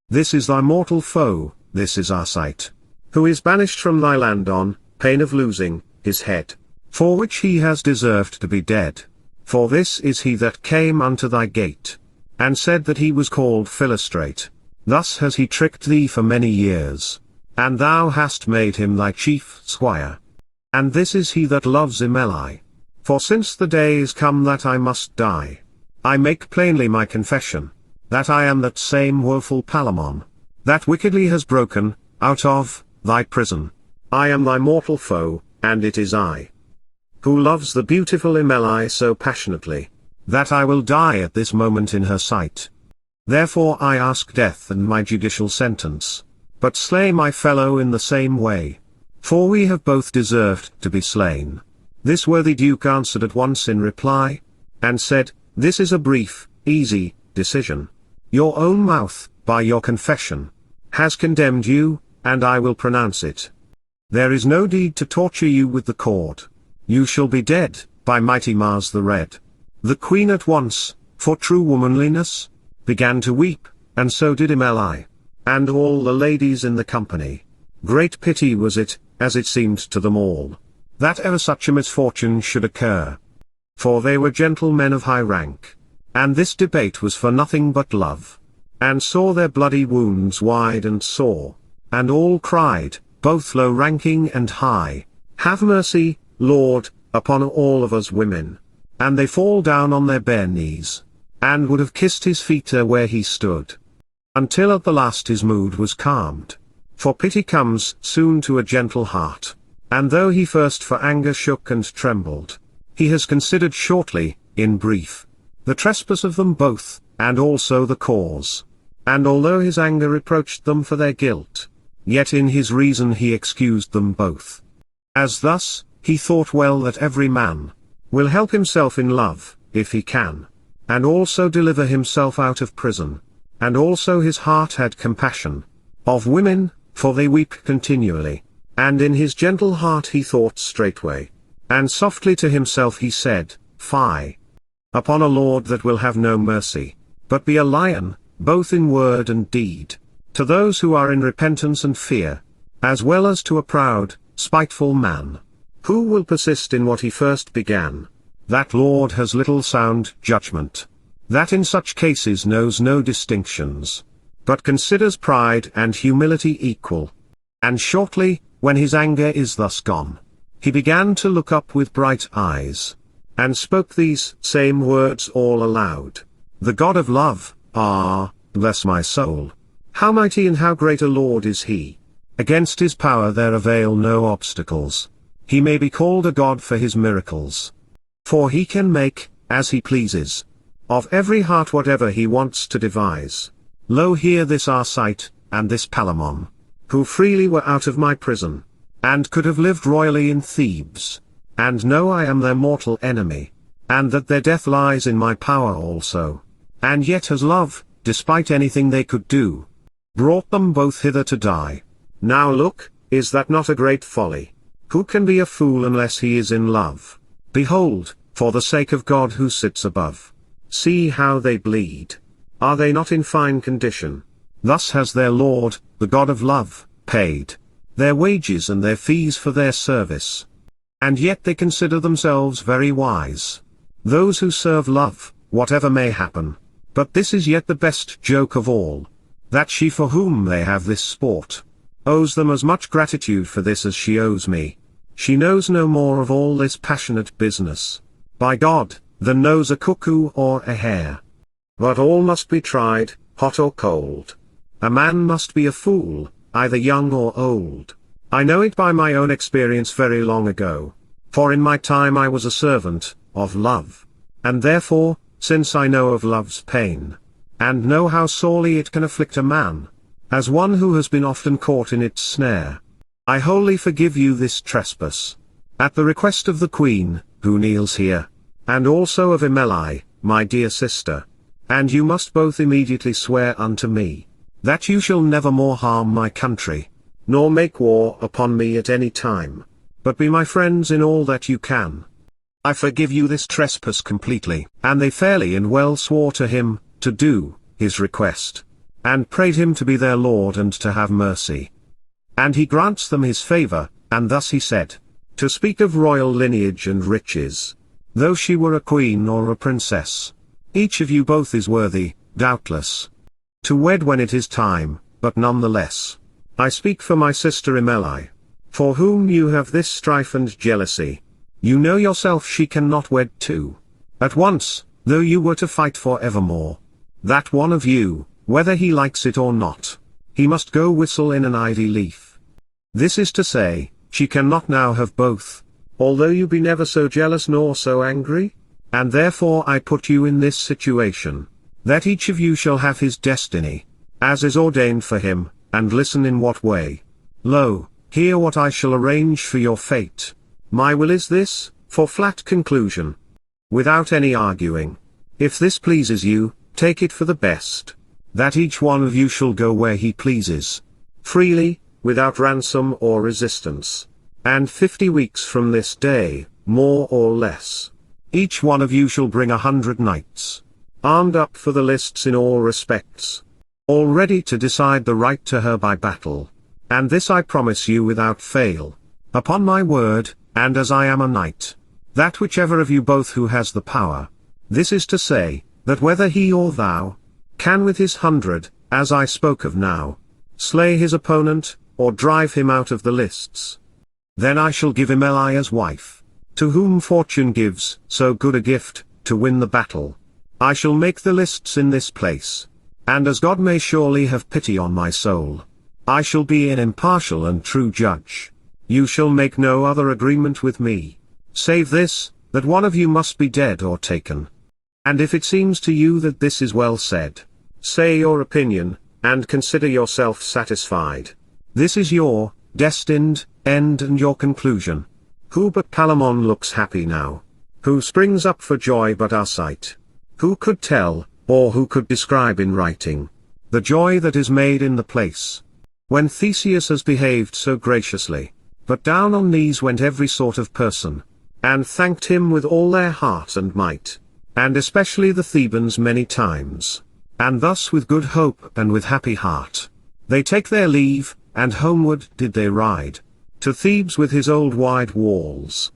this is thy mortal foe, this is Arcite, who is banished from thy land on pain of losing his head, for which he has deserved to be dead. For this is he that came unto thy gate, and said that he was called Philostrate. Thus has he tricked thee for many years, and thou hast made him thy chief squire. And this is he that loves Emily. For since the day is come that I must die, I make plainly my confession, that I am that same woeful Palamon, that wickedly has broken out of thy prison. I am thy mortal foe, and it is I, who loves the beautiful Emily so passionately, that I will die at this moment in her sight. Therefore I ask death and my judicial sentence, but slay my fellow in the same way, for we have both deserved to be slain. This worthy duke answered at once in reply, and said, This is a brief, easy decision. Your own mouth, by your confession, has condemned you, and I will pronounce it. There is no need to torture you with the cord. You shall be dead, by mighty Mars the Red. The queen at once, for true womanliness, began to weep, and so did Emily, and all the ladies in the company. Great pity was it, as it seemed to them all, that ever such a misfortune should occur. For they were gentlemen of high rank, and this debate was for nothing but love, and saw their bloody wounds wide and sore, and all cried, both low-ranking and high, Have mercy, Lord, upon all of us women. And they fall down on their bare knees, and would have kissed his feet where he stood, until at the last his mood was calmed. For pity comes soon to a gentle heart, and though he first for anger shook and trembled, he has considered shortly, in brief, the trespass of them both, and also the cause. And although his anger reproached them for their guilt, yet in his reason he excused them both. As thus, he thought well that every man will help himself in love, if he can, and also deliver himself out of prison. And also his heart had compassion of women, for they weep continually. And in his gentle heart he thought straightway, and softly to himself he said, Fie upon a lord that will have no mercy, but be a lion, both in word and deed, to those who are in repentance and fear, as well as to a proud, spiteful man, who will persist in what he first began. That lord has little sound judgment, that in such cases knows no distinctions, but considers pride and humility equal. And shortly, when his anger is thus gone, he began to look up with bright eyes, and spoke these same words all aloud. The God of love, bless my soul. How mighty and how great a Lord is he. Against his power there avail no obstacles. He may be called a God for his miracles. For he can make, as he pleases, of every heart whatever he wants to devise. Lo, here this Arcite, and this Palamon, who freely were out of my prison, and could have lived royally in Thebes, and know I am their mortal enemy, and that their death lies in my power also, and yet has love, despite anything they could do, brought them both hither to die. Now look, is that not a great folly? Who can be a fool unless he is in love? Behold, for the sake of God who sits above, see how they bleed. Are they not in fine condition? Thus has their Lord, the God of love, paid their wages and their fees for their service. And yet they consider themselves very wise, those who serve love, whatever may happen. But this is yet the best joke of all, that she for whom they have this sport, owes them as much gratitude for this as she owes me. She knows no more of all this passionate business, by God, than knows a cuckoo or a hare. But all must be tried, hot or cold. A man must be a fool, either young or old. I know it by my own experience very long ago, for in my time I was a servant of love, and therefore, since I know of love's pain, and know how sorely it can afflict a man, as one who has been often caught in its snare, I wholly forgive you this trespass, at the request of the Queen, who kneels here, and also of Emily, my dear sister. And you must both immediately swear unto me, that you shall never more harm my country, nor make war upon me at any time, but be my friends in all that you can. I forgive you this trespass completely. And they fairly and well swore to him, to do his request, and prayed him to be their Lord and to have mercy. And he grants them his favor, and thus he said, to speak of royal lineage and riches, though she were a queen or a princess, each of you both is worthy, doubtless, to wed when it is time, but none the less, I speak for my sister Emily, for whom you have this strife and jealousy. You know yourself she cannot wed two at once, though you were to fight for evermore. That one of you, whether he likes it or not, he must go whistle in an ivy leaf. This is to say, she cannot now have both, although you be never so jealous nor so angry. And therefore I put you in this situation, that each of you shall have his destiny, as is ordained for him, and listen in what way. Lo, hear what I shall arrange for your fate. My will is this, for flat conclusion, without any arguing. If this pleases you, take it for the best, that each one of you shall go where he pleases, freely, without ransom or resistance. And 50 weeks from this day, more or less, each one of you shall bring 100 knights, armed up for the lists in all respects, all ready to decide the right to her by battle. And this I promise you without fail, upon my word, and as I am a knight, that whichever of you both who has the power, this is to say, that whether he or thou, can with his 100, as I spoke of now, slay his opponent, or drive him out of the lists, then I shall give Emily as wife, to whom fortune gives so good a gift, to win the battle. I shall make the lists in this place, and as God may surely have pity on my soul, I shall be an impartial and true judge. You shall make no other agreement with me, save this, that one of you must be dead or taken. And if it seems to you that this is well said, say your opinion, and consider yourself satisfied. This is your destined end and your conclusion. Who but Palamon looks happy now? Who springs up for joy but our sight? Who could tell, or who could describe in writing, the joy that is made in the place, when Theseus has behaved so graciously? But down on knees went every sort of person, and thanked him with all their heart and might, and especially the Thebans many times. And thus with good hope and with happy heart, they take their leave, and homeward did they ride, to Thebes with his old wide walls.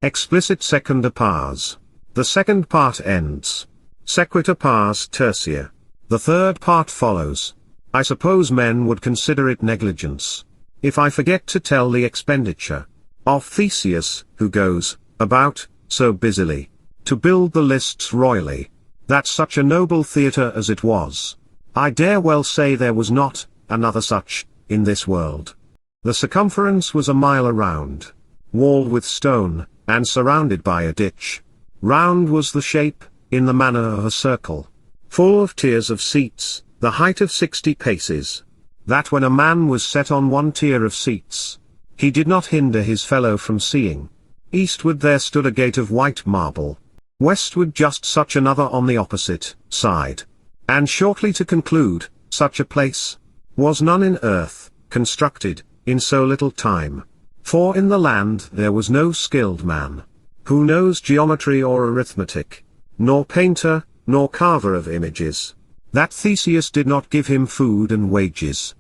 Explicit secunda pars. The second part ends. Sequita pars tertia. The third part follows. I suppose men would consider it negligence if I forget to tell the expenditure of Theseus, who goes about so busily to build the lists royally, that such a noble theatre as it was, I dare well say there was not another such in this world. The circumference was a mile around, walled with stone, and surrounded by a ditch. Round was the shape, in the manner of a circle, full of tiers of seats, the height of 60 paces, that when a man was set on one tier of seats, he did not hinder his fellow from seeing. Eastward there stood a gate of white marble, westward just such another on the opposite side. And shortly to conclude, such a place was none in earth, constructed in so little time. For in the land there was no skilled man, who knows geometry or arithmetic, nor painter, nor carver of images, that Theseus did not give him food and wages,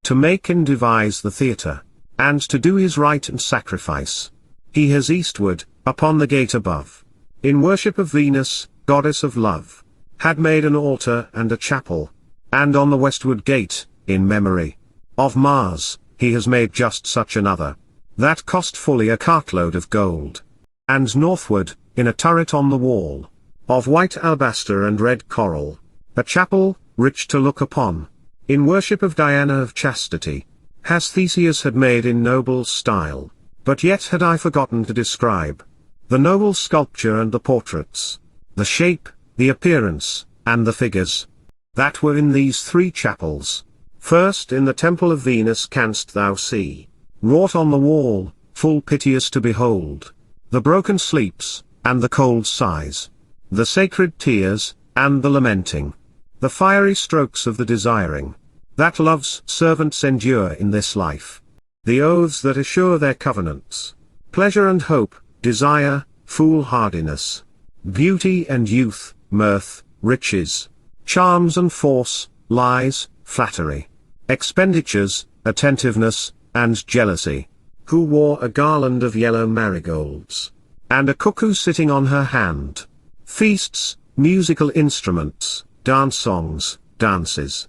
to make and devise the theatre, and to do his rite and sacrifice. He has eastward, upon the gate above, in worship of Venus, goddess of love, had made an altar and a chapel, and on the westward gate, in memory of Mars, he has made just such another, that cost fully a cartload of gold. And northward, in a turret on the wall, of white alabaster and red coral, a chapel, rich to look upon, in worship of Diana of chastity, has Theseus had made in noble style. But yet had I forgotten to describe the noble sculpture and the portraits, the shape, the appearance, and the figures, that were in these three chapels. First in the temple of Venus canst thou see, wrought on the wall, full piteous to behold, the broken sleeps, and the cold sighs, the sacred tears, and the lamenting, the fiery strokes of the desiring, that love's servants endure in this life, the oaths that assure their covenants, pleasure and hope, desire, foolhardiness, beauty and youth, mirth, riches, charms and force, lies, flattery, expenditures, attentiveness, and jealousy, who wore a garland of yellow marigolds, and a cuckoo sitting on her hand, feasts, musical instruments, dance-songs, dances,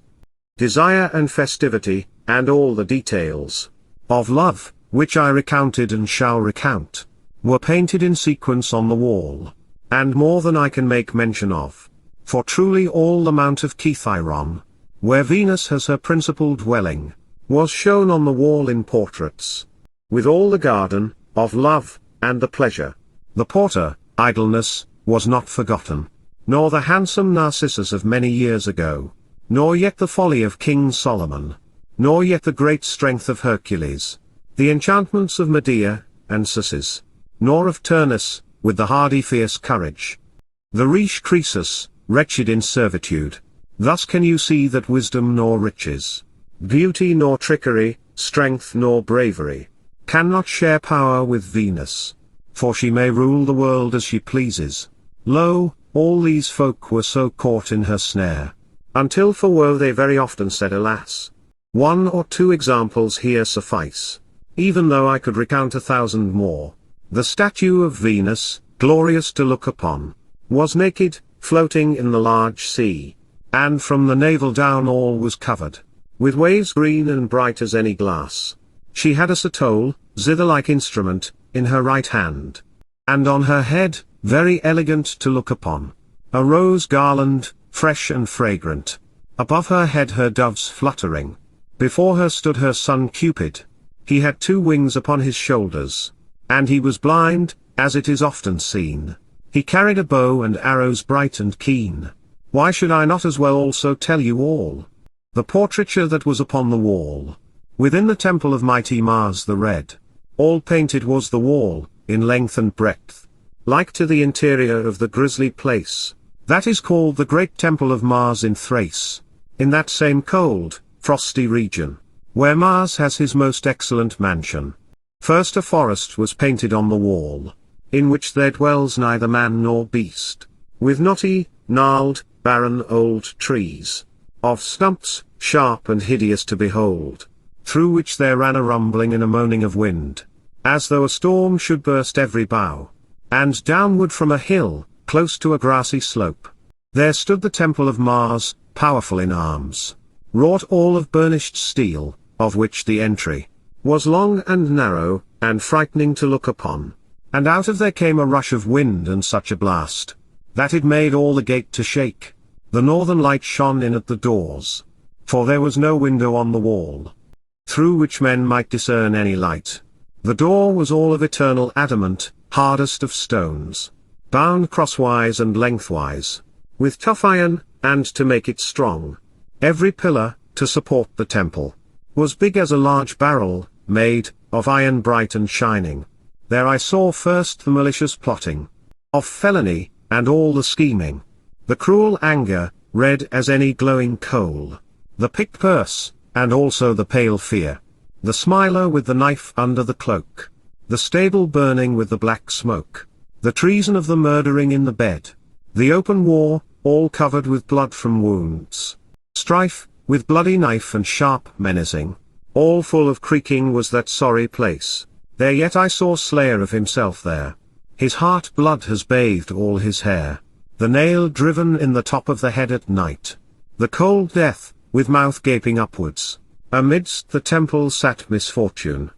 desire and festivity, and all the details of love, which I recounted and shall recount, were painted in sequence on the wall, and more than I can make mention of. For truly all the Mount of Kithaeron, where Venus has her principal dwelling, was shown on the wall in portraits, with all the garden of love, and the pleasure, the porter, idleness, was not forgotten, nor the handsome Narcissus of many years ago, nor yet the folly of King Solomon, nor yet the great strength of Hercules, the enchantments of Medea, and Cisses, nor of Turnus, with the hardy fierce courage, the riche Croesus, wretched in servitude. Thus can you see that wisdom nor riches, beauty nor trickery, strength nor bravery, cannot share power with Venus, for she may rule the world as she pleases. Lo, all these folk were so caught in her snare, until for woe they very often said alas. One or two examples here suffice, even though I could recount 1,000 more. The statue of Venus, glorious to look upon, was naked, floating in the large sea, and from the navel down all was covered with waves green and bright as any glass. She had a satole, zither-like instrument, in her right hand, and on her head, very elegant to look upon, a rose garland, fresh and fragrant. Above her head her doves fluttering. Before her stood her son Cupid. He had 2 wings upon his shoulders, and he was blind, as it is often seen. He carried a bow and arrows bright and keen. Why should I not as well also tell you all? The portraiture that was upon the wall, within the temple of mighty Mars the red, all painted was the wall, in length and breadth, like to the interior of the grisly place, that is called the Great Temple of Mars in Thrace, in that same cold, frosty region, where Mars has his most excellent mansion. First a forest was painted on the wall, in which there dwells neither man nor beast, with knotty, gnarled, barren old trees, of stumps, sharp and hideous to behold, through which there ran a rumbling and a moaning of wind, as though a storm should burst every bough. And downward from a hill, close to a grassy slope, there stood the temple of Mars, powerful in arms, wrought all of burnished steel, of which the entry was long and narrow, and frightening to look upon. And out of there came a rush of wind and such a blast, that it made all the gate to shake. The northern light shone in at the doors, for there was no window on the wall, through which men might discern any light. The door was all of eternal adamant, hardest of stones, bound crosswise and lengthwise, with tough iron, and to make it strong, every pillar, to support the temple, was big as a large barrel, made of iron bright and shining. There I saw first the malicious plotting of felony, and all the scheming, the cruel anger, red as any glowing coal, the picked purse, and also the pale fear, the smiler with the knife under the cloak, the stable burning with the black smoke, the treason of the murdering in the bed, the open war, all covered with blood from wounds, strife, with bloody knife and sharp menacing, all full of creaking was that sorry place. There yet I saw slayer of himself there. His heart blood has bathed all his hair, the nail driven in the top of the head at night, the cold death, with mouth gaping upwards. Amidst the temple sat misfortune,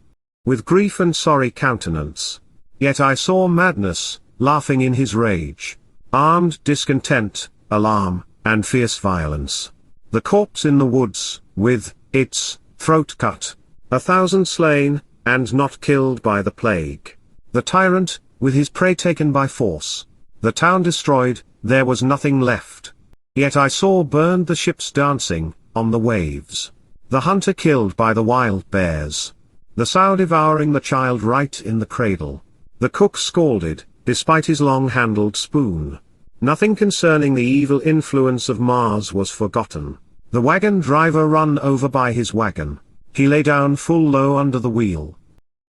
with grief and sorry countenance. Yet I saw madness, laughing in his rage, armed discontent, alarm, and fierce violence. The corpse in the woods, with its throat cut, 1,000 slain, and not killed by the plague. The tyrant, with his prey taken by force. The town destroyed, there was nothing left. Yet I saw burned the ships dancing on the waves, the hunter killed by the wild bears, the sow devouring the child right in the cradle, the cook scalded, despite his long-handled spoon. Nothing concerning the evil influence of Mars was forgotten. The wagon driver run over by his wagon, he lay down full low under the wheel.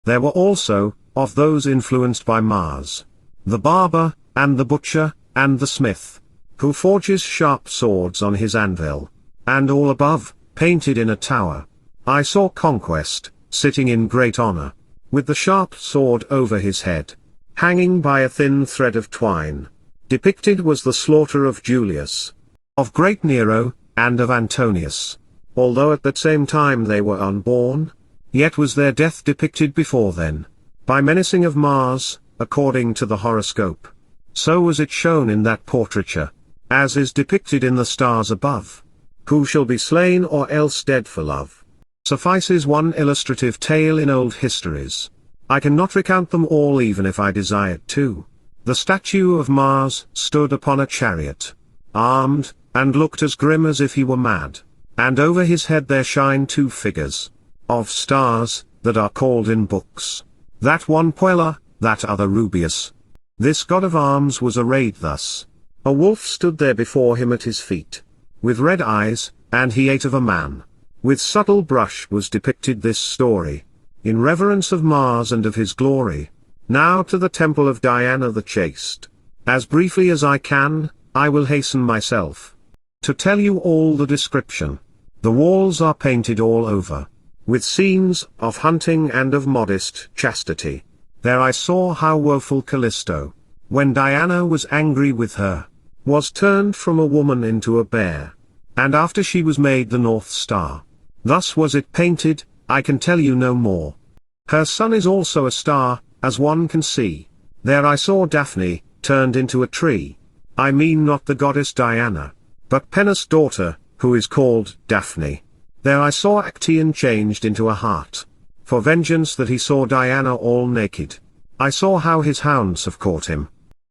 There were also, of those influenced by Mars, the barber, and the butcher, and the smith, who forges sharp swords on his anvil, and all above, painted in a tower, I saw Conquest, sitting in great honor, with the sharp sword over his head, hanging by a thin thread of twine. Depicted was the slaughter of Julius, of great Nero, and of Antonius. Although at that same time they were unborn, yet was their death depicted before then, by menacing of Mars, according to the horoscope. So was it shown in that portraiture, as is depicted in the stars above. Who shall be slain or else dead for love? Suffices one illustrative tale in old histories. I cannot recount them all even if I desired to. The statue of Mars stood upon a chariot, armed, and looked as grim as if he were mad. And over his head there shine 2 figures of stars, that are called in books, that one Puella, that other Rubius. This god of arms was arrayed thus. A wolf stood there before him at his feet, with red eyes, and he ate of a man. With subtle brush was depicted this story, in reverence of Mars and of his glory. Now to the temple of Diana the chaste. As briefly as I can, I will hasten myself to tell you all the description. The walls are painted all over, with scenes of hunting and of modest chastity. There I saw how woeful Callisto, when Diana was angry with her, was turned from a woman into a bear, and after she was made the North Star. Thus was it painted, I can tell you no more. Her son is also a star, as one can see. There I saw Daphne, turned into a tree. I mean not the goddess Diana, but Penas' daughter, who is called Daphne. There I saw Actaeon changed into a hart, for vengeance that he saw Diana all naked. I saw how his hounds have caught him,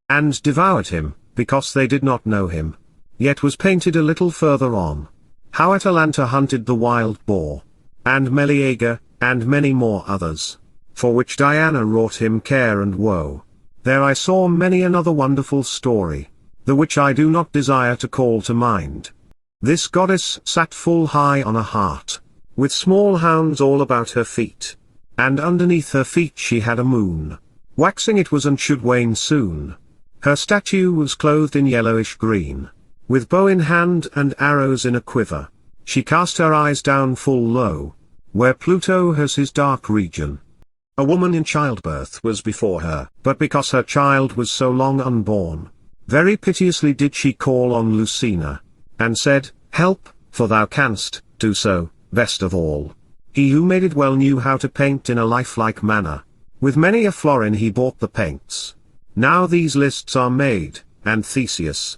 and devoured him, because they did not know him. Yet was painted a little further on, how Atalanta hunted the wild boar, and Meleager, and many more others. for which Diana wrought him care and woe. There I saw many another wonderful story, the which I do not desire to call to mind. This goddess sat full high on a hart, with small hounds all about her feet, and underneath her feet she had a moon. Waxing it was and should wane soon. Her statue was clothed in yellowish green, with bow in hand and arrows in a quiver. She cast her eyes down full low, where Pluto has his dark region. A woman in childbirth was before her, but because her child was so long unborn, very piteously did she call on Lucina, and said, "Help, for thou canst do so, best of all." He who made it well knew how to paint in a lifelike manner. With many a florin he bought the paints. Now these lists are made, and Theseus,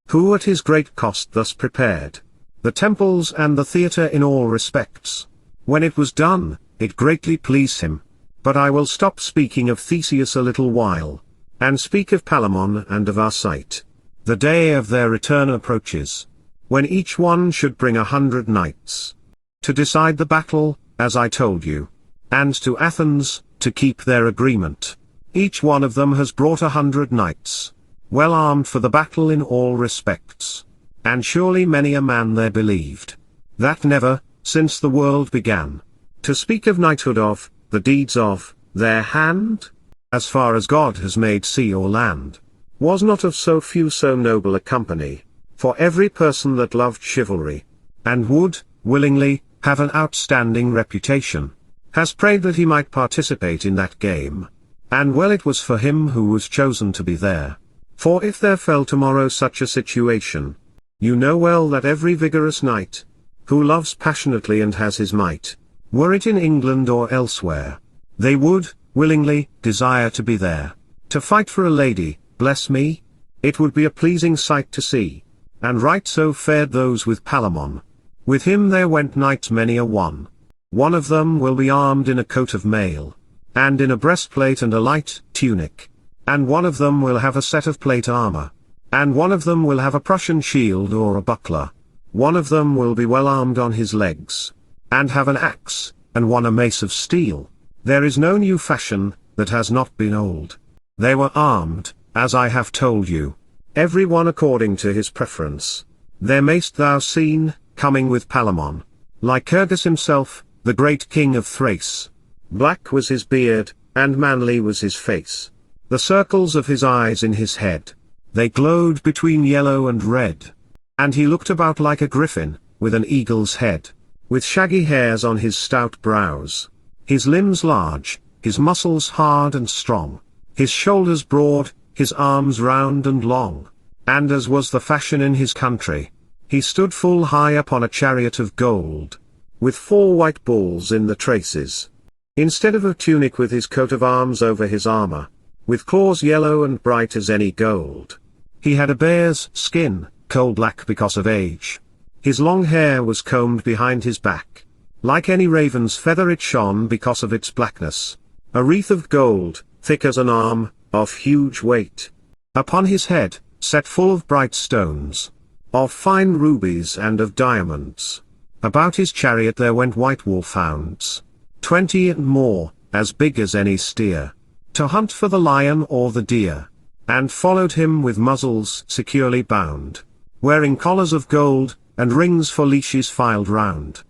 who at his great cost thus prepared the temples and the theatre in all respects. When it was done, it greatly pleased him. But I will stop speaking of Theseus a little while, and speak of Palamon and of Arcite. The day of their return approaches, when each one should bring 100 knights to decide the battle, as I told you, and to Athens, to keep their agreement. Each one of them has brought 100 knights, well armed for the battle in all respects. And surely many a man there believed that never, since the world began, to speak of knighthood of, the deeds of, their hand, as far as God has made sea or land, was not of so few so noble a company. For every person that loved chivalry, and would, willingly, have an outstanding reputation, has prayed that he might participate in that game. And well it was for him who was chosen to be there. For if there fell tomorrow such a situation, you know well that every vigorous knight, who loves passionately and has his might, were it in England or elsewhere, they would, willingly, desire to be there. To fight for a lady, bless me, it would be a pleasing sight to see. And right so fared those with Palamon. With him there went knights many a one. One of them will be armed in a coat of mail, and in a breastplate and a light tunic. And one of them will have a set of plate armor. And one of them will have a Prussian shield or a buckler. One of them will be well armed on his legs, and have an axe, and one a mace of steel. There is no new fashion, that has not been old. They were armed, as I have told you, every one according to his preference. There mayst thou seen, coming with Palamon, Lycurgus himself, the great king of Thrace. Black was his beard, and manly was his face. The circles of his eyes in his head, they glowed between yellow and red. And he looked about like a griffin, with an eagle's head, with shaggy hairs on his stout brows. His limbs large, his muscles hard and strong, his shoulders broad, his arms round and long. And as was the fashion in his country, he stood full high upon a chariot of gold, with 4 white bulls in the traces. Instead of a tunic with his coat of arms over his armor, with claws yellow and bright as any gold. He had a bear's skin, coal black because of age. His long hair was combed behind his back. Like any raven's feather it shone because of its blackness. A wreath of gold, thick as an arm, of huge weight. Upon his head, set full of bright stones, of fine rubies and of diamonds. About his chariot there went white wolfhounds, 20 and more, as big as any steer, to hunt for the lion or the deer. And followed him with muzzles securely bound, wearing collars of gold, and rings for leashes filed round.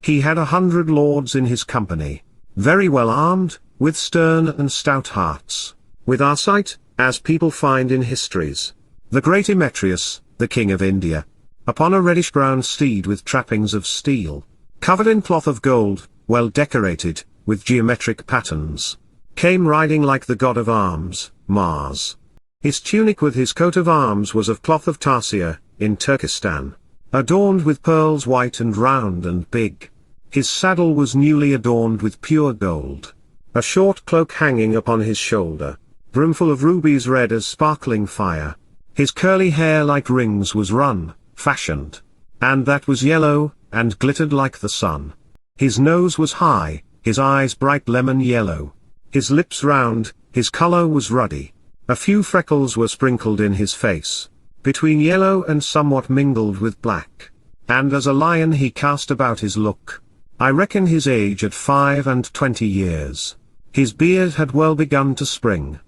He had 100 lords in his company, very well armed, with stern and stout hearts. With Arcite, as people find in histories, the great Emetrius, the king of India, upon a reddish-brown steed with trappings of steel, covered in cloth of gold, well decorated, with geometric patterns, came riding like the god of arms, Mars. His tunic with his coat of arms was of cloth of tarsia, in Turkestan, adorned with pearls white and round and big. His saddle was newly adorned with pure gold. A short cloak hanging upon his shoulder, brimful of rubies red as sparkling fire. His curly hair like rings was run, fashioned, and that was yellow, and glittered like the sun. His nose was high, his eyes bright lemon yellow, his lips round, his color was ruddy. A few freckles were sprinkled in his face, between yellow and somewhat mingled with black. And as a lion he cast about his look. I reckon his age at 25 years. His beard had well begun to spring.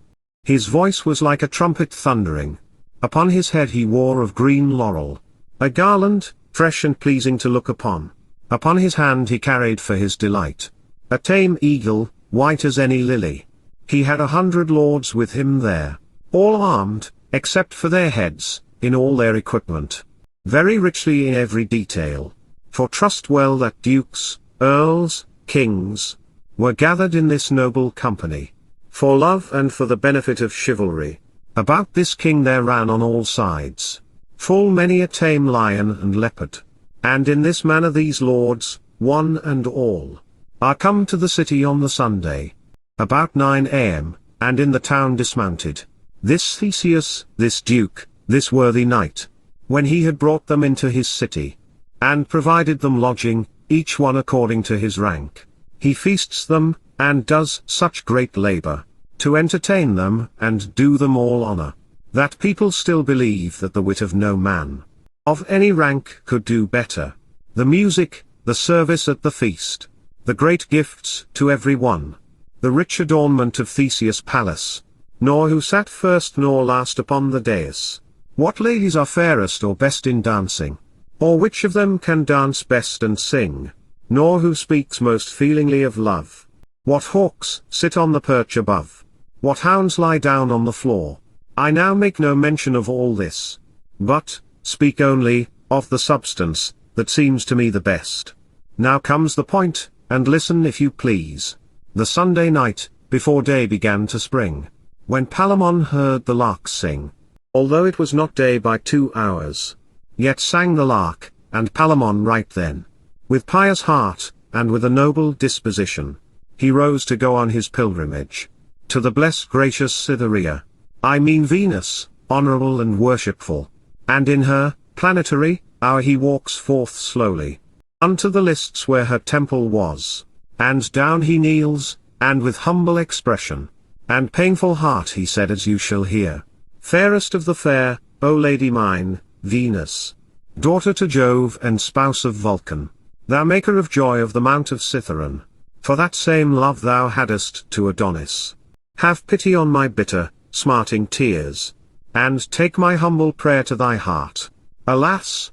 His voice was like a trumpet thundering. Upon his head he wore of green laurel a garland, fresh and pleasing to look upon. Upon his hand he carried for his delight a tame eagle, white as any lily. He had 100 lords with him there, all armed, except for their heads, in all their equipment, very richly in every detail. For trust well that dukes, earls, kings, were gathered in this noble company, for love and for the benefit of chivalry. About this king there ran on all sides full many a tame lion and leopard. And in this manner these lords, one and all, are come to the city on the Sunday, about 9 a.m., and in the town dismounted. This Theseus, this duke, this worthy knight, when he had brought them into his city, and provided them lodging, each one according to his rank, he feasts them, and does such great labor, to entertain them and do them all honor, that people still believe that the wit of no man, of any rank, could do better. The music, the service at the feast, the great gifts to every one, the rich adornment of Theseus' palace, nor who sat first nor last upon the dais, what ladies are fairest or best in dancing, or which of them can dance best and sing, nor who speaks most feelingly of love, what hawks sit on the perch above, what hounds lie down on the floor. I now make no mention of all this, but speak only of the substance that seems to me the best. Now comes the point, and listen if you please. The Sunday night, before day began to spring, when Palamon heard the larks sing, although it was not day by 2 hours, yet sang the lark, and Palamon right then, with pious heart, and with a noble disposition, he rose to go on his pilgrimage, to the blessed gracious Cytherea, I mean Venus, honorable and worshipful, and in her planetary hour he walks forth slowly, unto the lists where her temple was, and down he kneels, and with humble expression, and painful heart he said, as you shall hear, fairest of the fair, O lady mine, Venus, daughter to Jove and spouse of Vulcan, thou maker of joy of the mount of Cithaeron, for that same love thou hadst to Adonis, have pity on my bitter, smarting tears, and take my humble prayer to thy heart. Alas!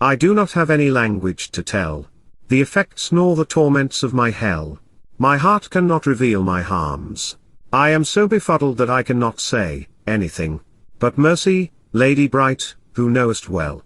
I do not have any language to tell the effects nor the torments of my hell. My heart cannot reveal my harms. I am so befuddled that I cannot say anything. But mercy, Lady bright, who knowest well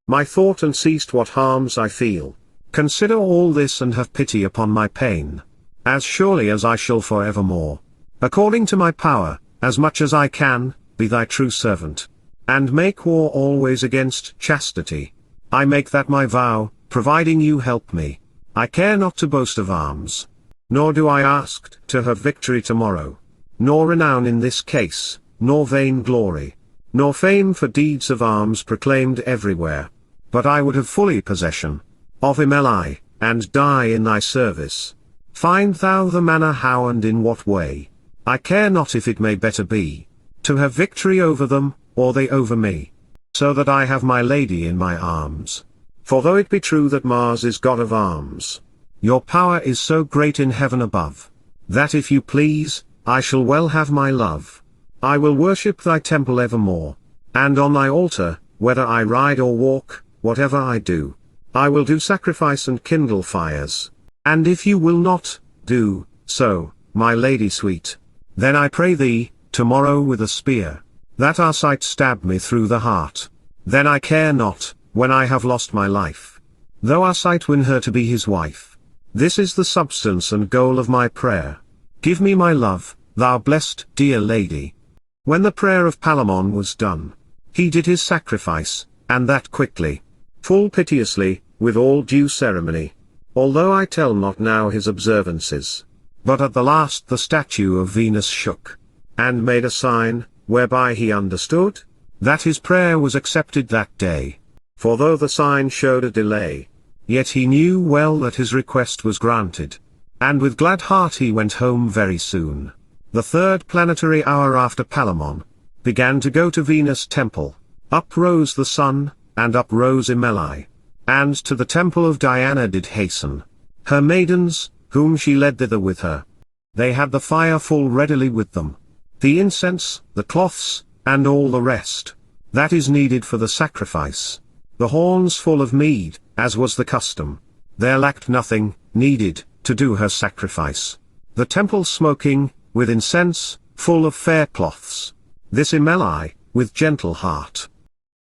my thought and seest what harms I feel, consider all this and have pity upon my pain, as surely as I shall for evermore, according to my power, as much as I can, be thy true servant, and make war always against chastity. I make that my vow, providing you help me. I care not to boast of arms, nor do I ask to have victory tomorrow, nor renown in this case, nor vain glory, nor fame for deeds of arms proclaimed everywhere. But I would have fully possession of Emily, and die in thy service. Find thou the manner how and in what way. I care not if it may better be, to have victory over them, or they over me, so that I have my lady in my arms. For though it be true that Mars is god of arms, your power is so great in heaven above, that if you please, I shall well have my love. I will worship thy temple evermore, and on thy altar, whether I ride or walk, whatever I do, I will do sacrifice and kindle fires. And if you will not do so, my lady sweet, then I pray thee, tomorrow with a spear, that Arcite stab me through the heart. Then I care not, when I have lost my life, though Arcite win her to be his wife. This is the substance and goal of my prayer. Give me my love, thou blessed dear lady. When the prayer of Palamon was done, he did his sacrifice, and that quickly, full piteously, with all due ceremony, although I tell not now his observances. But at the last the statue of Venus shook, and made a sign, whereby he understood that his prayer was accepted that day. For though the sign showed a delay, yet he knew well that his request was granted, and with glad heart he went home very soon. The third planetary hour after Palamon began to go to Venus' temple, up rose the sun, and up rose Emily, and to the temple of Diana did hasten her maidens, whom she led thither with her. They had the fire full readily with them, the incense, the cloths, and all the rest that is needed for the sacrifice, the horns full of mead, as was the custom. There lacked nothing needed to do her sacrifice. The temple smoking, with incense, full of fair cloths. This Emily, with gentle heart,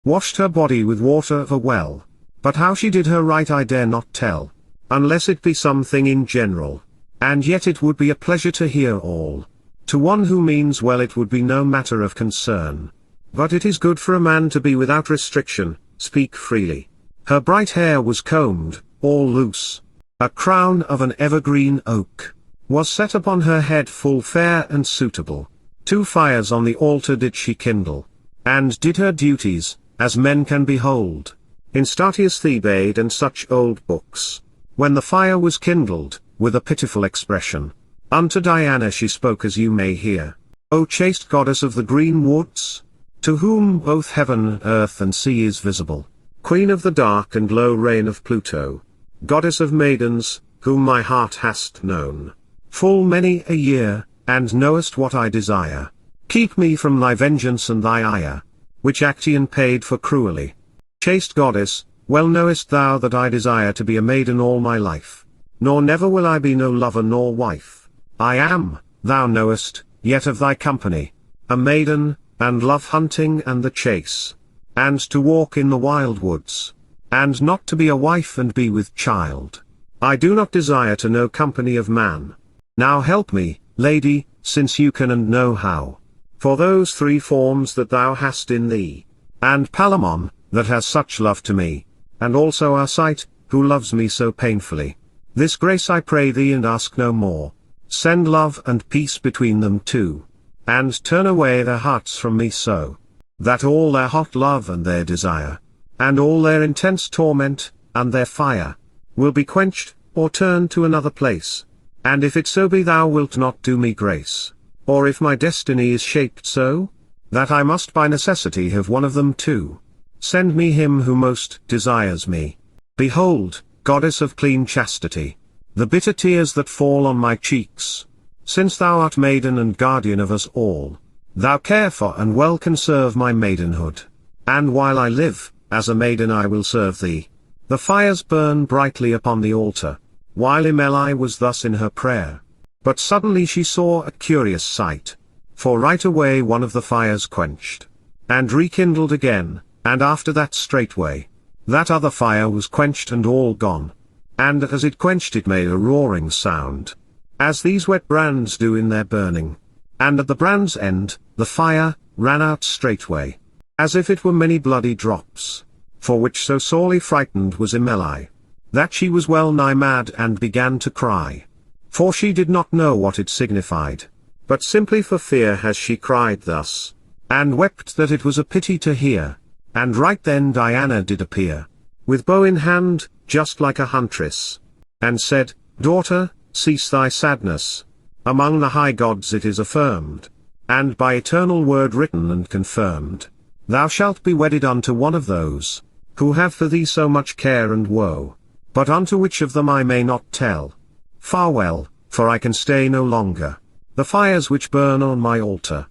washed her body with water of a well. But how she did her right I dare not tell, unless it be something in general. And yet it would be a pleasure to hear all. To one who means well it would be no matter of concern. But it is good for a man to be without restriction, speak freely. Her bright hair was combed, all loose. A crown of an evergreen oak was set upon her head full fair and suitable. 2 fires on the altar did she kindle, and did her duties, as men can behold, in Statius Thebaid and such old books. When the fire was kindled, with a pitiful expression, unto Diana she spoke as you may hear. O chaste goddess of the green woods, to whom both heaven, earth and sea is visible, queen of the dark and low reign of Pluto, goddess of maidens, whom my heart hast known full many a year, and knowest what I desire. Keep me from thy vengeance and thy ire, which Actaeon paid for cruelly. Chaste goddess, well knowest thou that I desire to be a maiden all my life, nor never will I be no lover nor wife. I am, thou knowest, yet of thy company, a maiden, and love hunting and the chase, and to walk in the wild woods, and not to be a wife and be with child. I do not desire to know company of man. Now help me, lady, since you can and know how. For those 3 forms that thou hast in thee, and Palamon, that has such love to me, and also Arcite, who loves me so painfully. This grace I pray thee and ask no more. Send love and peace between them 2. And turn away their hearts from me so, that all their hot love and their desire, and all their intense torment, and their fire, will be quenched, or turned to another place. And if it so be thou wilt not do me grace, or if my destiny is shaped so, that I must by necessity have one of them 2, send me him who most desires me. Behold, goddess of clean chastity, the bitter tears that fall on my cheeks, since thou art maiden and guardian of us all, thou care for and well conserve my maidenhood. And while I live, as a maiden I will serve thee. The fires burn brightly upon the altar, while Emily was thus in her prayer. But suddenly she saw a curious sight. For right away one of the fires quenched, and rekindled again, and after that straightway, that other fire was quenched and all gone. And as it quenched it made a roaring sound, as these wet brands do in their burning. And at the brand's end, the fire ran out straightway, as if it were many bloody drops, for which so sorely frightened was Emily, that she was well nigh mad and began to cry. For she did not know what it signified, but simply for fear has she cried thus, and wept that it was a pity to hear. And right then Diana did appear, with bow in hand, just like a huntress, and said, Daughter, cease thy sadness. Among the high gods it is affirmed, and by eternal word written and confirmed, thou shalt be wedded unto one of those, who have for thee so much care and woe, but unto which of them I may not tell. Farewell, for I can stay no longer. The fires which burn on my altar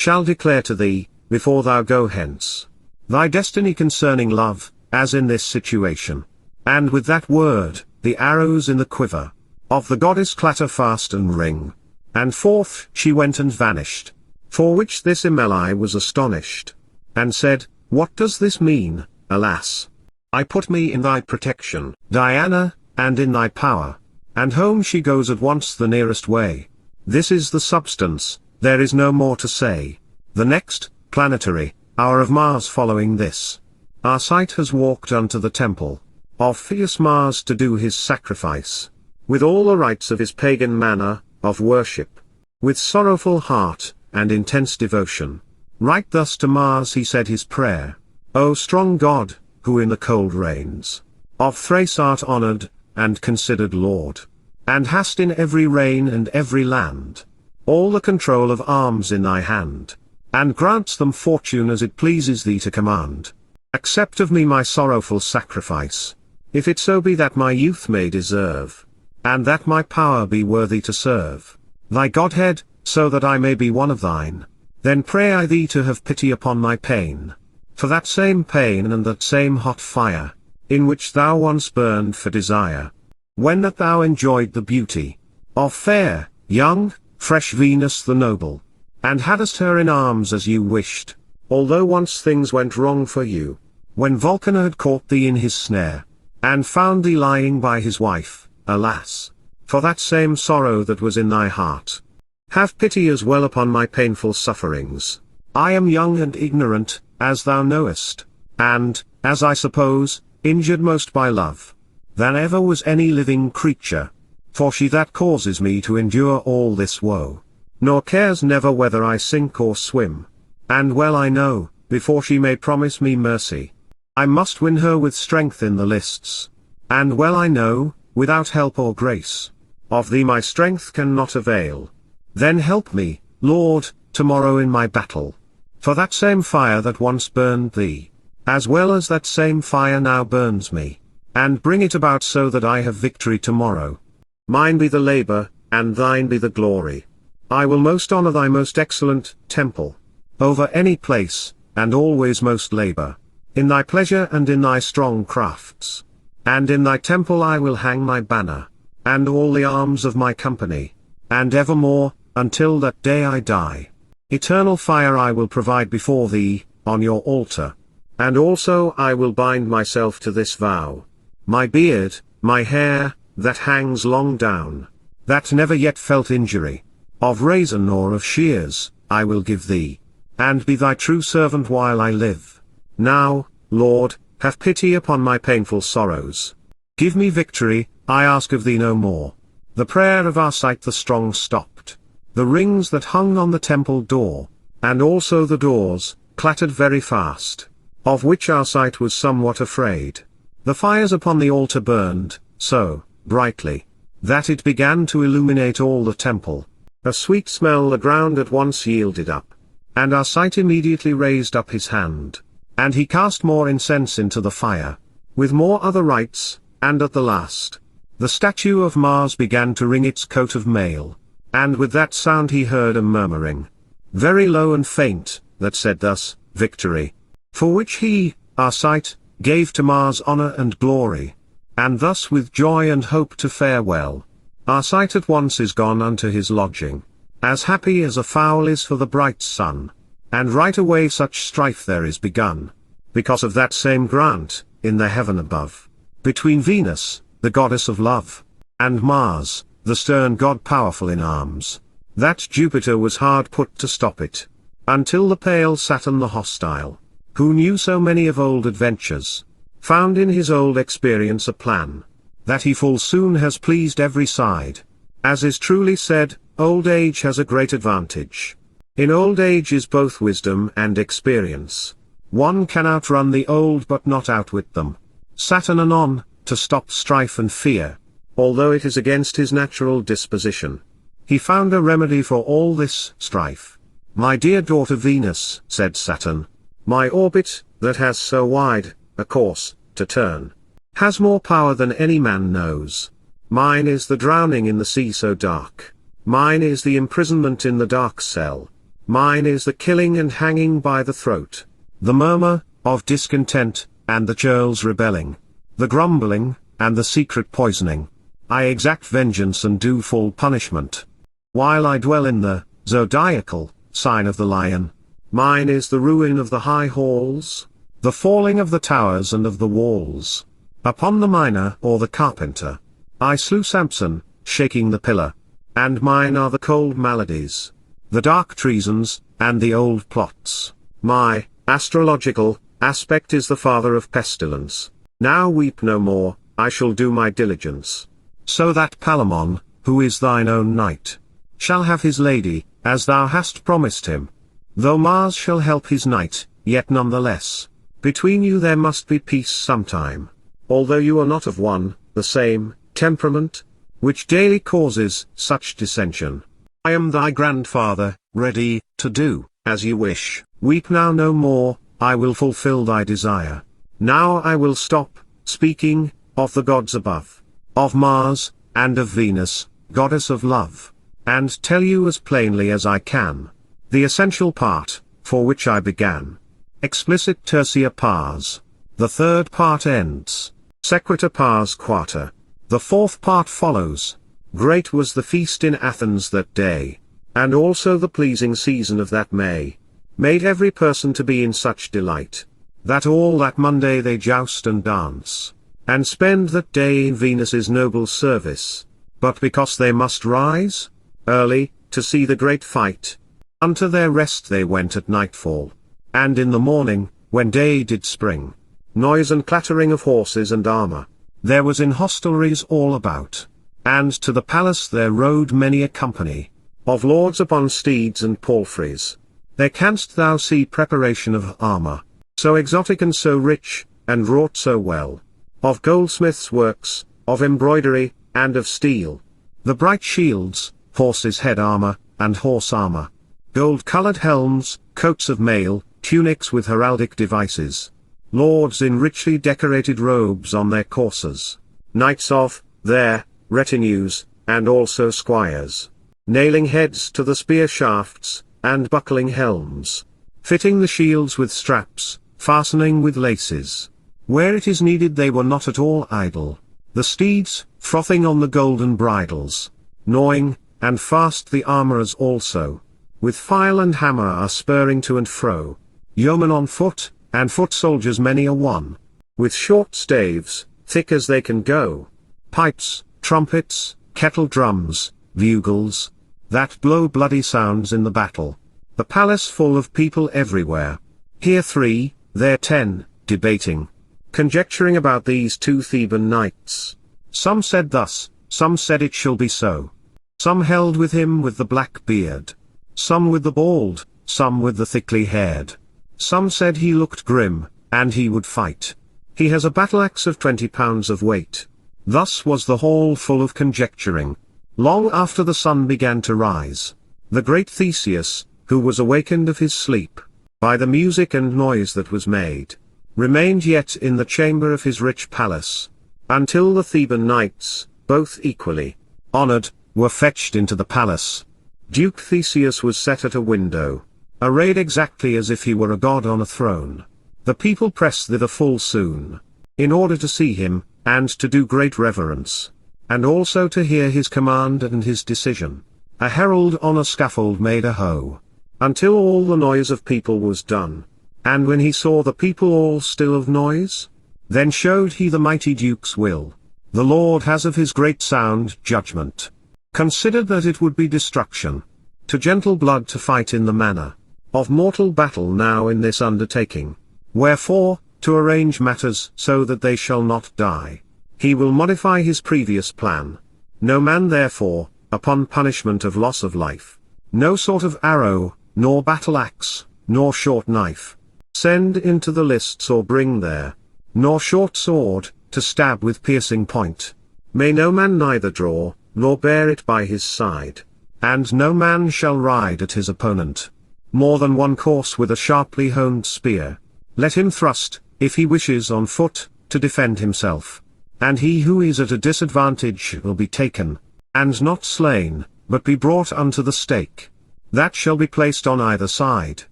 shall declare to thee, before thou go hence, thy destiny concerning love, as in this situation. And with that word, the arrows in the quiver of the goddess clatter fast and ring. And forth she went and vanished. For which this Emily was astonished, and said, What does this mean? Alas! I put me in thy protection, Diana, and in thy power. And home she goes at once the nearest way. This is the substance, there is no more to say. The next, planetary, hour of Mars following this, Arcite has walked unto the temple of fierce Mars to do his sacrifice, with all the rites of his pagan manner of worship, with sorrowful heart, and intense devotion. Right thus to Mars he said his prayer, O strong God, who in the cold rains of Thrace art honored, and considered Lord, and hast in every reign and every land all the control of arms in thy hand, and grants them fortune as it pleases thee to command. Accept of me my sorrowful sacrifice, if it so be that my youth may deserve, and that my power be worthy to serve. thy godhead, so that I may be one of thine. Then pray I thee to have pity upon my pain. For that same pain and that same hot fire, in which thou once burned for desire. When that thou enjoyed the beauty of fair, young, fresh Venus the noble, and hadst her in arms as you wished, although once things went wrong for you. When Vulcan had caught thee in his snare, and found thee lying by his wife, alas, for that same sorrow that was in thy heart. Have pity as well upon my painful sufferings. I am young and ignorant, as thou knowest, and, as I suppose, injured most by love, than ever was any living creature. For she that causes me to endure all this woe, nor cares never whether I sink or swim. And well I know, before she may promise me mercy, I must win her with strength in the lists. And well I know, without help or grace, of thee my strength cannot avail. Then help me, Lord, tomorrow in my battle. For that same fire that once burned thee, as well as that same fire now burns me, and bring it about so that I have victory tomorrow. Mine be the labor, and thine be the glory. I will most honor thy most excellent temple, over any place, and always most labor, in thy pleasure and in thy strong crafts. And in thy temple I will hang my banner, and all the arms of my company, and evermore, until that day I die. Eternal fire I will provide before thee, on your altar. And also I will bind myself to this vow. My beard, my hair, that hangs long down, that never yet felt injury, of razor nor of shears, I will give thee, and be thy true servant while I live. Now, Lord, have pity upon my painful sorrows. Give me victory, I ask of thee no more. The prayer of Arcite the strong stopped. The rings that hung on the temple door, and also the doors, clattered very fast, of which Arcite was somewhat afraid. The fires upon the altar burned, so brightly, that it began to illuminate all the temple. A sweet smell the ground at once yielded up, and Arcite immediately raised up his hand, and he cast more incense into the fire, with more other rites, and at the last, the statue of Mars began to wring its coat of mail, and with that sound he heard a murmuring, very low and faint, that said thus, Victory, for which he, Arcite, gave to Mars honor and glory, and thus with joy and hope to farewell. Arcite at once is gone unto his lodging, as happy as a fowl is for the bright sun, and right away such strife there is begun, because of that same grant, in the heaven above, between Venus, the goddess of love, and Mars, the stern god powerful in arms, that Jupiter was hard put to stop it, until the pale Saturn the hostile, who knew so many of old adventures, found in his old experience a plan, that he full soon has pleased every side. As is truly said, old age has a great advantage. In old age is both wisdom and experience. One can outrun the old but not outwit them. Saturn anon, to stop strife and fear, although it is against his natural disposition. He found a remedy for all this strife. My dear daughter Venus, said Saturn, my orbit, that has so wide a course to turn, has more power than any man knows. Mine is the drowning in the sea so dark. Mine is the imprisonment in the dark cell. Mine is the killing and hanging by the throat. The murmur, of discontent, and the churls rebelling. The grumbling, and the secret poisoning. I exact vengeance and do full punishment. While I dwell in the zodiacal sign of the lion. Mine is the ruin of the high halls, the falling of the towers and of the walls. Upon the miner or the carpenter, I slew Samson, shaking the pillar. And mine are the cold maladies, the dark treasons, and the old plots. My astrological aspect is the father of pestilence. Now weep no more, I shall do my diligence. So that Palamon, who is thine own knight, shall have his lady, as thou hast promised him. Though Mars shall help his knight, yet none the less, between you there must be peace sometime, although you are not of one, the same, temperament, which daily causes such dissension. I am thy grandfather, ready to do as you wish. Weep now no more, I will fulfill thy desire. Now I will stop speaking of the gods above, of Mars, and of Venus, goddess of love. and tell you as plainly as I can. The essential part, for which I began. Explicit tertia pars. The third part ends. Sequitur pars quarta. The fourth part follows. Great was the feast in Athens that day, and also the pleasing season of that May, made every person to be in such delight, that all that Monday they joust and dance, and spend that day in Venus's noble service. But because they must rise early, to see the great fight, unto their rest they went at nightfall. And in the morning, when day did spring, noise and clattering of horses and armor, there was in hostelries all about. And to the palace there rode many a company, of lords upon steeds and palfreys. There canst thou see preparation of armor, so exotic and so rich, and wrought so well, of goldsmiths' works, of embroidery, and of steel. The bright shields, horses' head armor, and horse armor, gold-colored helms, coats of mail, tunics with heraldic devices, lords in richly decorated robes on their coursers, knights of their retinues, and also squires, nailing heads to the spear shafts, and buckling helms, fitting the shields with straps, fastening with laces. Where it is needed they were not at all idle. The steeds, frothing on the golden bridles, gnawing, and fast the armourers also, with file and hammer are spurring to and fro. Yeomen on foot, and foot soldiers many a one, with short staves, thick as they can go, pipes, trumpets, kettle drums, bugles, that blow bloody sounds in the battle. The palace full of people everywhere. Here 3, there 10, debating, conjecturing about these 2 Theban knights. Some said thus, some said it shall be so. Some held with him with the black beard, some with the bald, some with the thickly haired. Some said he looked grim, and he would fight. He has a battle axe of 20 pounds of weight. Thus was the hall full of conjecturing. Long after the sun began to rise, the great Theseus, who was awakened of his sleep, by the music and noise that was made, remained yet in the chamber of his rich palace, until the Theban knights, both equally honored, were fetched into the palace. Duke Theseus was set at a window, arrayed exactly as if he were a god on a throne. The people pressed thither full soon, in order to see him, and to do great reverence, and also to hear his command and his decision. A herald on a scaffold made a hoe, until all the noise of people was done. And when he saw the people all still of noise, then showed he the mighty duke's will. The Lord has of his great sound judgment considered that it would be destruction to gentle blood to fight in the manner of mortal battle now in this undertaking. Wherefore, to arrange matters so that they shall not die, he will modify his previous plan. No man therefore, upon punishment of loss of life, no sort of arrow, nor battle axe, nor short knife, send into the lists or bring there, nor short sword, to stab with piercing point. May no man neither draw, nor bear it by his side, and no man shall ride at his opponent more than one course with a sharply honed spear. Let him thrust, if he wishes on foot, to defend himself. And he who is at a disadvantage will be taken, and not slain, but be brought unto the stake. That shall be placed on either side.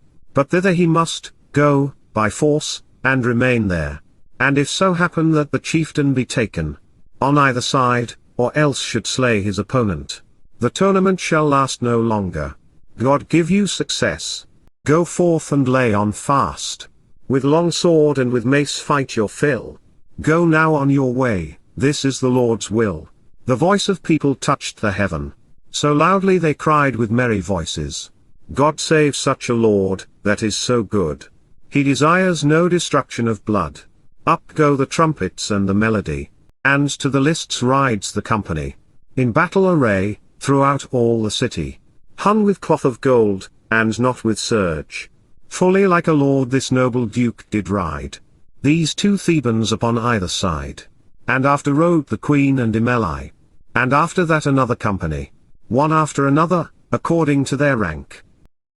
But thither he must go, by force, and remain there. And if so happen that the chieftain be taken, on either side, or else should slay his opponent, the tournament shall last no longer. God give you success. Go forth and lay on fast. With long sword and with mace fight your fill. Go now on your way, this is the Lord's will. The voice of people touched the heaven. So loudly they cried with merry voices. God save such a Lord, that is so good. He desires no destruction of blood. Up go the trumpets and the melody, and to the lists rides the company, in battle array, throughout all the city, hung with cloth of gold, and not with serge. Fully like a lord this noble duke did ride. These 2 Thebans upon either side. And after rode the queen and Emily. And after that another company, one after another, according to their rank.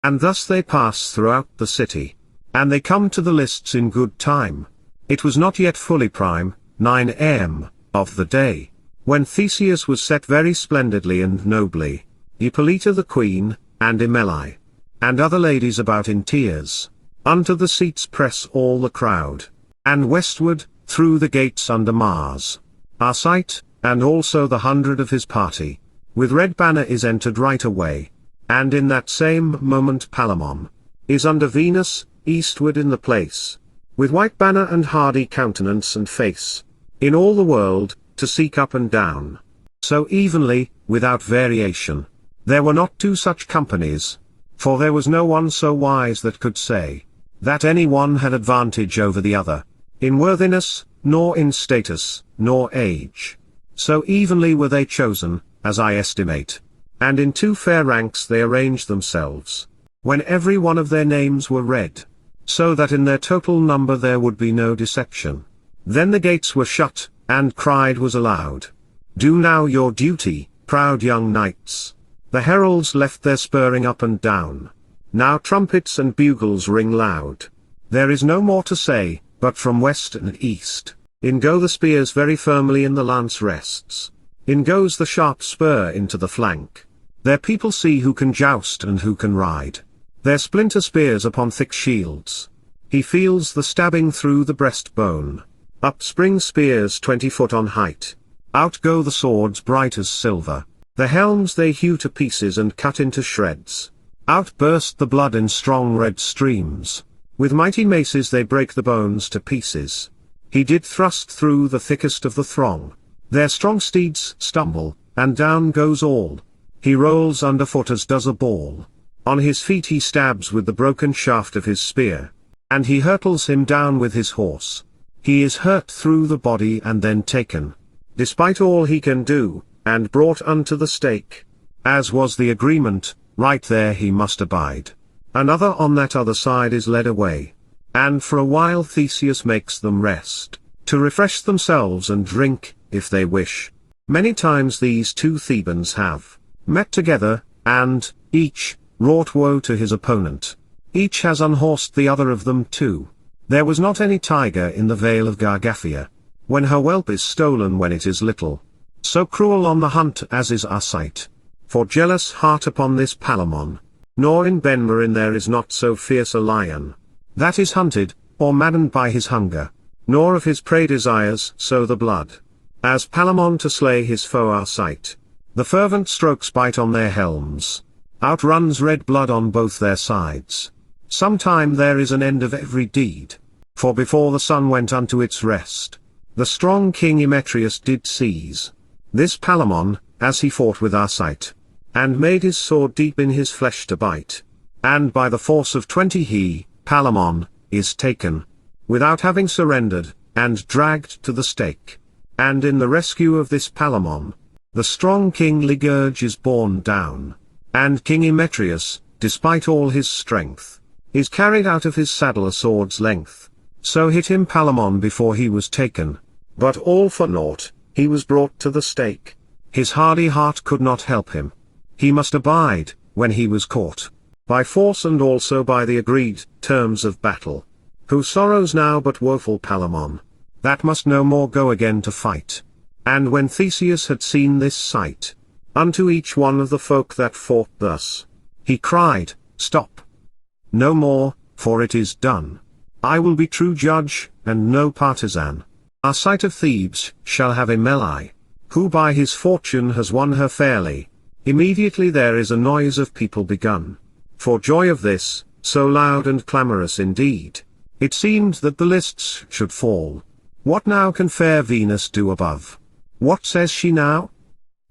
And thus they pass throughout the city. And they come to the lists in good time. It was not yet fully prime, 9 a.m., of the day, when Theseus was set very splendidly and nobly, Hippolyta the queen, and Emily, and other ladies about in tears. Unto the seats press all the crowd, and westward, through the gates under Mars. Arcite, and also the 100 of his party, with red banner is entered right away. And in that same moment Palamon is under Venus, eastward in the place, with white banner and hardy countenance and face, in all the world, to seek up and down, so evenly, without variation. There were not two such companies, for there was no one so wise that could say that any one had advantage over the other, in worthiness, nor in status, nor age. So evenly were they chosen, as I estimate. And in two fair ranks they arranged themselves, when every one of their names were read, so that in their total number there would be no deception. Then the gates were shut, and cried was aloud, "Do now your duty, proud young knights." The heralds left their spurring up and down. Now trumpets and bugles ring loud. There is no more to say, but from west and east, in go the spears very firmly in the lance rests. In goes the sharp spur into the flank. Their people see who can joust and who can ride. Their splinter spears upon thick shields. He feels the stabbing through the breastbone. Up spring spears 20 foot on height. Out go the swords bright as silver. The helms they hew to pieces and cut into shreds. Out burst the blood in strong red streams. With mighty maces they break the bones to pieces. He did thrust through the thickest of the throng. Their strong steeds stumble, and down goes all. He rolls underfoot as does a ball. On his feet he stabs with the broken shaft of his spear. And he hurtles him down with his horse. He is hurt through the body and then taken, despite all he can do, and brought unto the stake. As was the agreement, right there he must abide. Another on that other side is led away. And for a while Theseus makes them rest, to refresh themselves and drink, if they wish. Many times these two Thebans have met together, and, each, wrought woe to his opponent. Each has unhorsed the other of them too. There was not any tiger in the vale of Gargaphia, when her whelp is stolen when it is little. So cruel on the hunt as is Arcite, for jealous heart upon this Palamon. Nor in Benmarin there is not so fierce a lion, that is hunted, or maddened by his hunger, nor of his prey desires so the blood, as Palamon to slay his foe Arcite. The fervent strokes bite on their helms. Out runs red blood on both their sides. Sometime there is an end of every deed, for before the sun went unto its rest, the strong king Emetrius did seize this Palamon, as he fought with Arcite, and made his sword deep in his flesh to bite. And by the force of 20 he, Palamon, is taken, without having surrendered, and dragged to the stake. And in the rescue of this Palamon, the strong king Lycurge is borne down, and King Emetrius, despite all his strength, is carried out of his saddle a sword's length. So hit him Palamon before he was taken, but all for naught, he was brought to the stake. His hardy heart could not help him. He must abide, when he was caught, by force and also by the agreed terms of battle. Who sorrows now but woeful Palamon, that must no more go again to fight. And when Theseus had seen this sight, unto each one of the folk that fought thus, he cried, "Stop! No more, for it is done. I will be true judge, and no partisan. Arcite of Thebes shall have Emily, who by his fortune has won her fairly." Immediately there is a noise of people begun, for joy of this, so loud and clamorous indeed, it seemed that the lists should fall. What now can fair Venus do above? What says she now?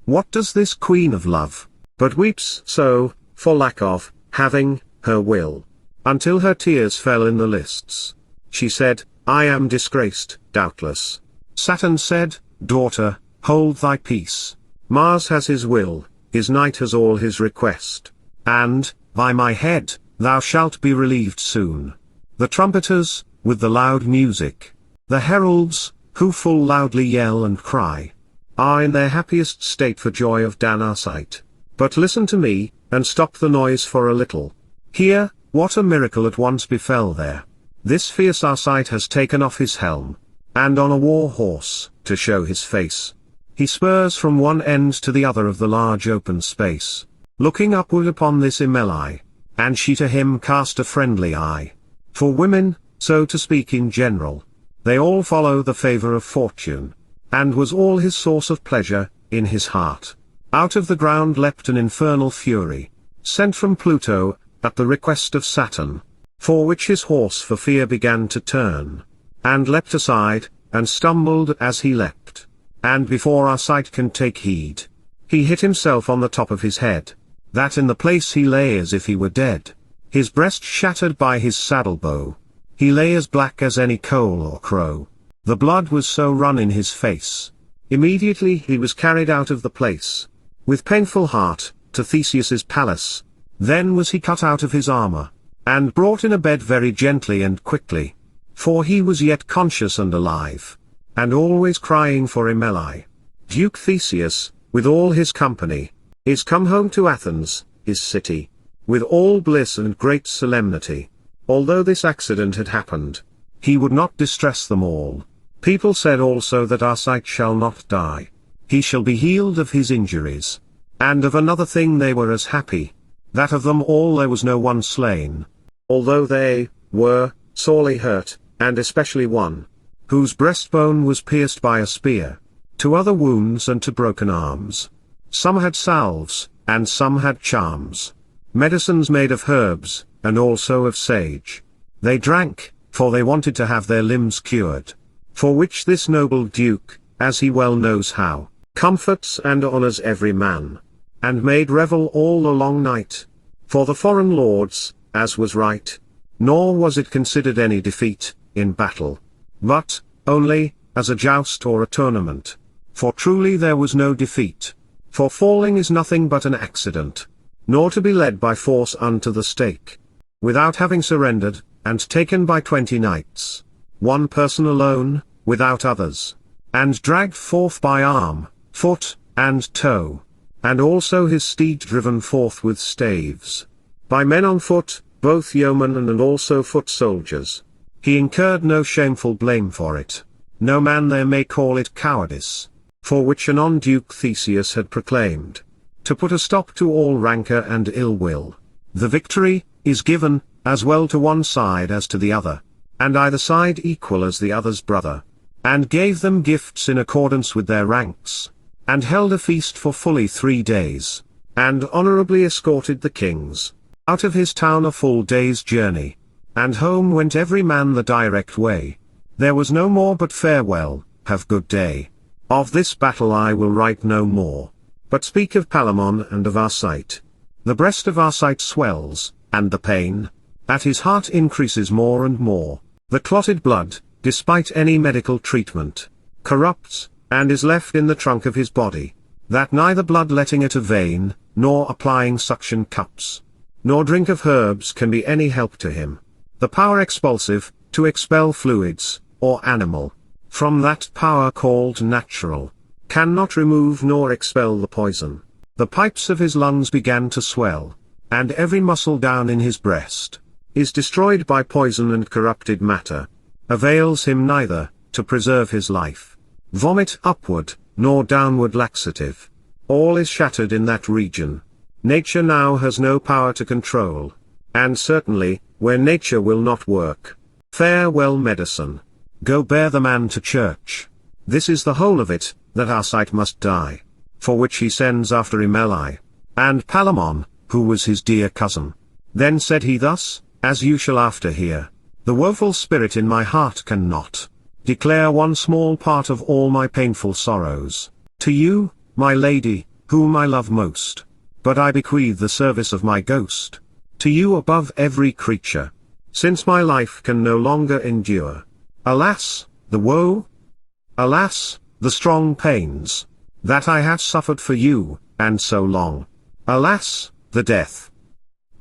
What does this queen of love, but weeps so, for lack of having her will, until her tears fell in the lists. She said, "I am disgraced, doubtless." Saturn said, "Daughter, hold thy peace. Mars has his will, his knight has all his request, and, by my head, thou shalt be relieved soon." The trumpeters, with the loud music, the heralds, who full loudly yell and cry, are in their happiest state for joy of Dan Arcite. But listen to me, and stop the noise for a little. Hear, what a miracle at once befell there. This fierce Arcite has taken off his helm, and on a war horse, to show his face, he spurs from one end to the other of the large open space. looking upward upon this Emily. And she to him cast a friendly eye. For women, so to speak in general, they all follow the favor of fortune. And was all his source of pleasure, in his heart. Out of the ground leapt an infernal fury, sent from Pluto, at the request of Saturn. For which his horse for fear began to turn, and leapt aside, and stumbled as he leapt. And before our sight can take heed, he hit himself on the top of his head, that in the place he lay as if he were dead, his breast shattered by his saddle bow. He lay as black as any coal or crow. The blood was so run in his face. Immediately he was carried out of the place, with painful heart, to Theseus's palace. Then was he cut out of his armor, and brought in a bed very gently and quickly. For he was yet conscious and alive, and always crying for Emily. Duke Theseus, with all his company, is come home to Athens, his city, with all bliss and great solemnity. Although this accident had happened, he would not distress them all. People said also that Arcite shall not die. He shall be healed of his injuries. And of another thing they were as happy, that of them all there was no one slain. Although they were sorely hurt, and especially one, whose breastbone was pierced by a spear, to other wounds and to broken arms. Some had salves, and some had charms, medicines made of herbs, and also of sage. They drank, for they wanted to have their limbs cured. For which this noble duke, as he well knows how, comforts and honors every man, and made revel all the long night, for the foreign lords, as was right. Nor was it considered any defeat, in battle, but, only, as a joust or a tournament. For truly there was no defeat. For falling is nothing but an accident, nor to be led by force unto the stake, without having surrendered, and taken by 20 knights, one person alone, without others, and dragged forth by arm, foot, and toe, and also his steed driven forth with staves, by men on foot, both yeomen and also foot soldiers. He incurred no shameful blame for it. No man there may call it cowardice, for which anon Duke Theseus had proclaimed, to put a stop to all rancor and ill will. The victory is given, as well to one side as to the other, and either side equal as the other's brother, and gave them gifts in accordance with their ranks, and held a feast for fully 3 days, and honorably escorted the kings out of his town a full day's journey, and home went every man the direct way. There was no more but farewell, have good day. Of this battle I will write no more, but speak of Palamon and of Arcite. The breast of Arcite swells, and the pain at his heart increases more and more. The clotted blood, despite any medical treatment, corrupts, and is left in the trunk of his body, that neither blood letting at a vein, nor applying suction cups, nor drink of herbs can be any help to him. The power expulsive, to expel fluids, or animal, from that power called natural, cannot remove nor expel the poison. The pipes of his lungs began to swell, and every muscle down in his breast is destroyed by poison and corrupted matter. Avails him neither, to preserve his life, vomit upward, nor downward laxative. All is shattered in that region. Nature now has no power to control, and certainly, where nature will not work, farewell medicine. Go bear the man to church. This is the whole of it, that Arcite must die, for which he sends after Emily, and Palamon, who was his dear cousin. Then said he thus, as you shall after hear, the woeful spirit in my heart cannot declare one small part of all my painful sorrows to you, my lady, whom I love most, but I bequeath the service of my ghost to you above every creature, since my life can no longer endure. Alas, the woe! Alas, the strong pains that I have suffered for you, and so long! Alas, the death!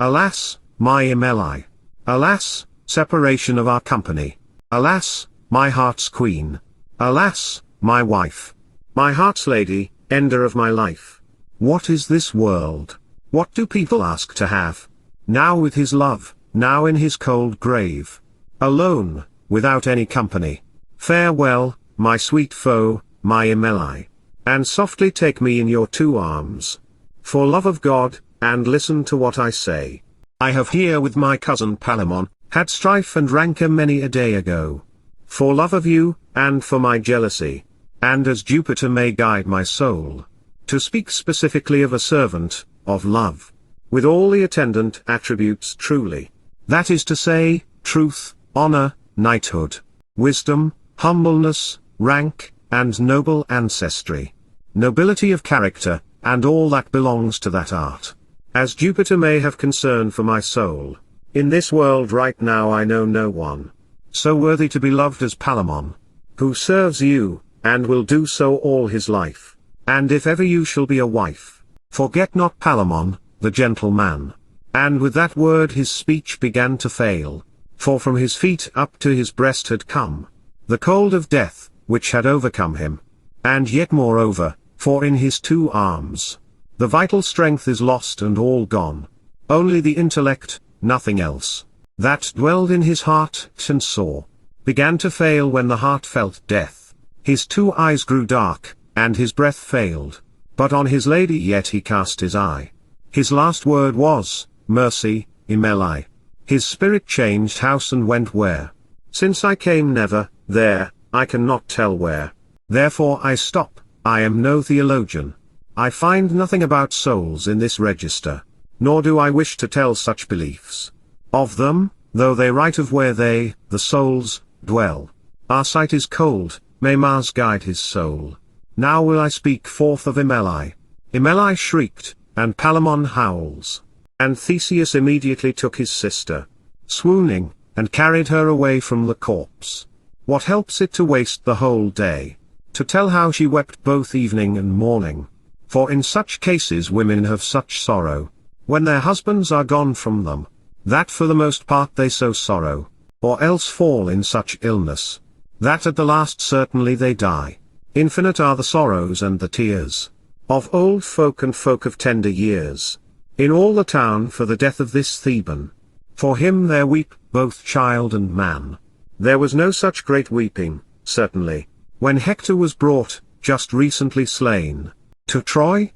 Alas, my Emily! Alas, separation of our company! Alas, my heart's queen! Alas, my wife! My heart's lady, ender of my life! What is this world? What do people ask to have? Now with his love, now in his cold grave, alone, without any company. Farewell, my sweet foe, my Emily, and softly take me in your 2 arms. For love of God, and listen to what I say. I have here with my cousin Palamon, had strife and rancor many a day ago. For love of you, and for my jealousy, and as Jupiter may guide my soul, to speak specifically of a servant, of love, with all the attendant attributes truly, that is to say, truth, honor, knighthood, wisdom, humbleness, rank, and noble ancestry, nobility of character, and all that belongs to that art. As Jupiter may have concern for my soul, in this world right now I know no one so worthy to be loved as Palamon, who serves you, and will do so all his life. And if ever you shall be a wife, forget not Palamon, the gentleman. And with that word his speech began to fail, for from his feet up to his breast had come the cold of death, which had overcome him. And yet moreover, for in his 2 arms, the vital strength is lost and all gone. Only the intellect, nothing else, that dwelled in his heart and saw, began to fail when the heart felt death. His 2 eyes grew dark, and his breath failed, but on his lady yet he cast his eye. His last word was, mercy, Emily. His spirit changed house and went where. Since I came never, there, I cannot tell where. Therefore I stop, I am no theologian. I find nothing about souls in this register, nor do I wish to tell such beliefs of them, though they write of where they, the souls, dwell. Our sight is cold, may Mars guide his soul. Now will I speak forth of Emily. Emily shrieked, and Palamon howls. And Theseus immediately took his sister, swooning, and carried her away from the corpse. What helps it to waste the whole day, to tell how she wept both evening and morning? For in such cases women have such sorrow, when their husbands are gone from them, that for the most part they so sorrow, or else fall in such illness, that at the last certainly they die. Infinite are the sorrows and the tears of old folk and folk of tender years, in all the town for the death of this Theban. For him there weep both child and man. There was no such great weeping, certainly, when Hector was brought, just recently slain, to Troy.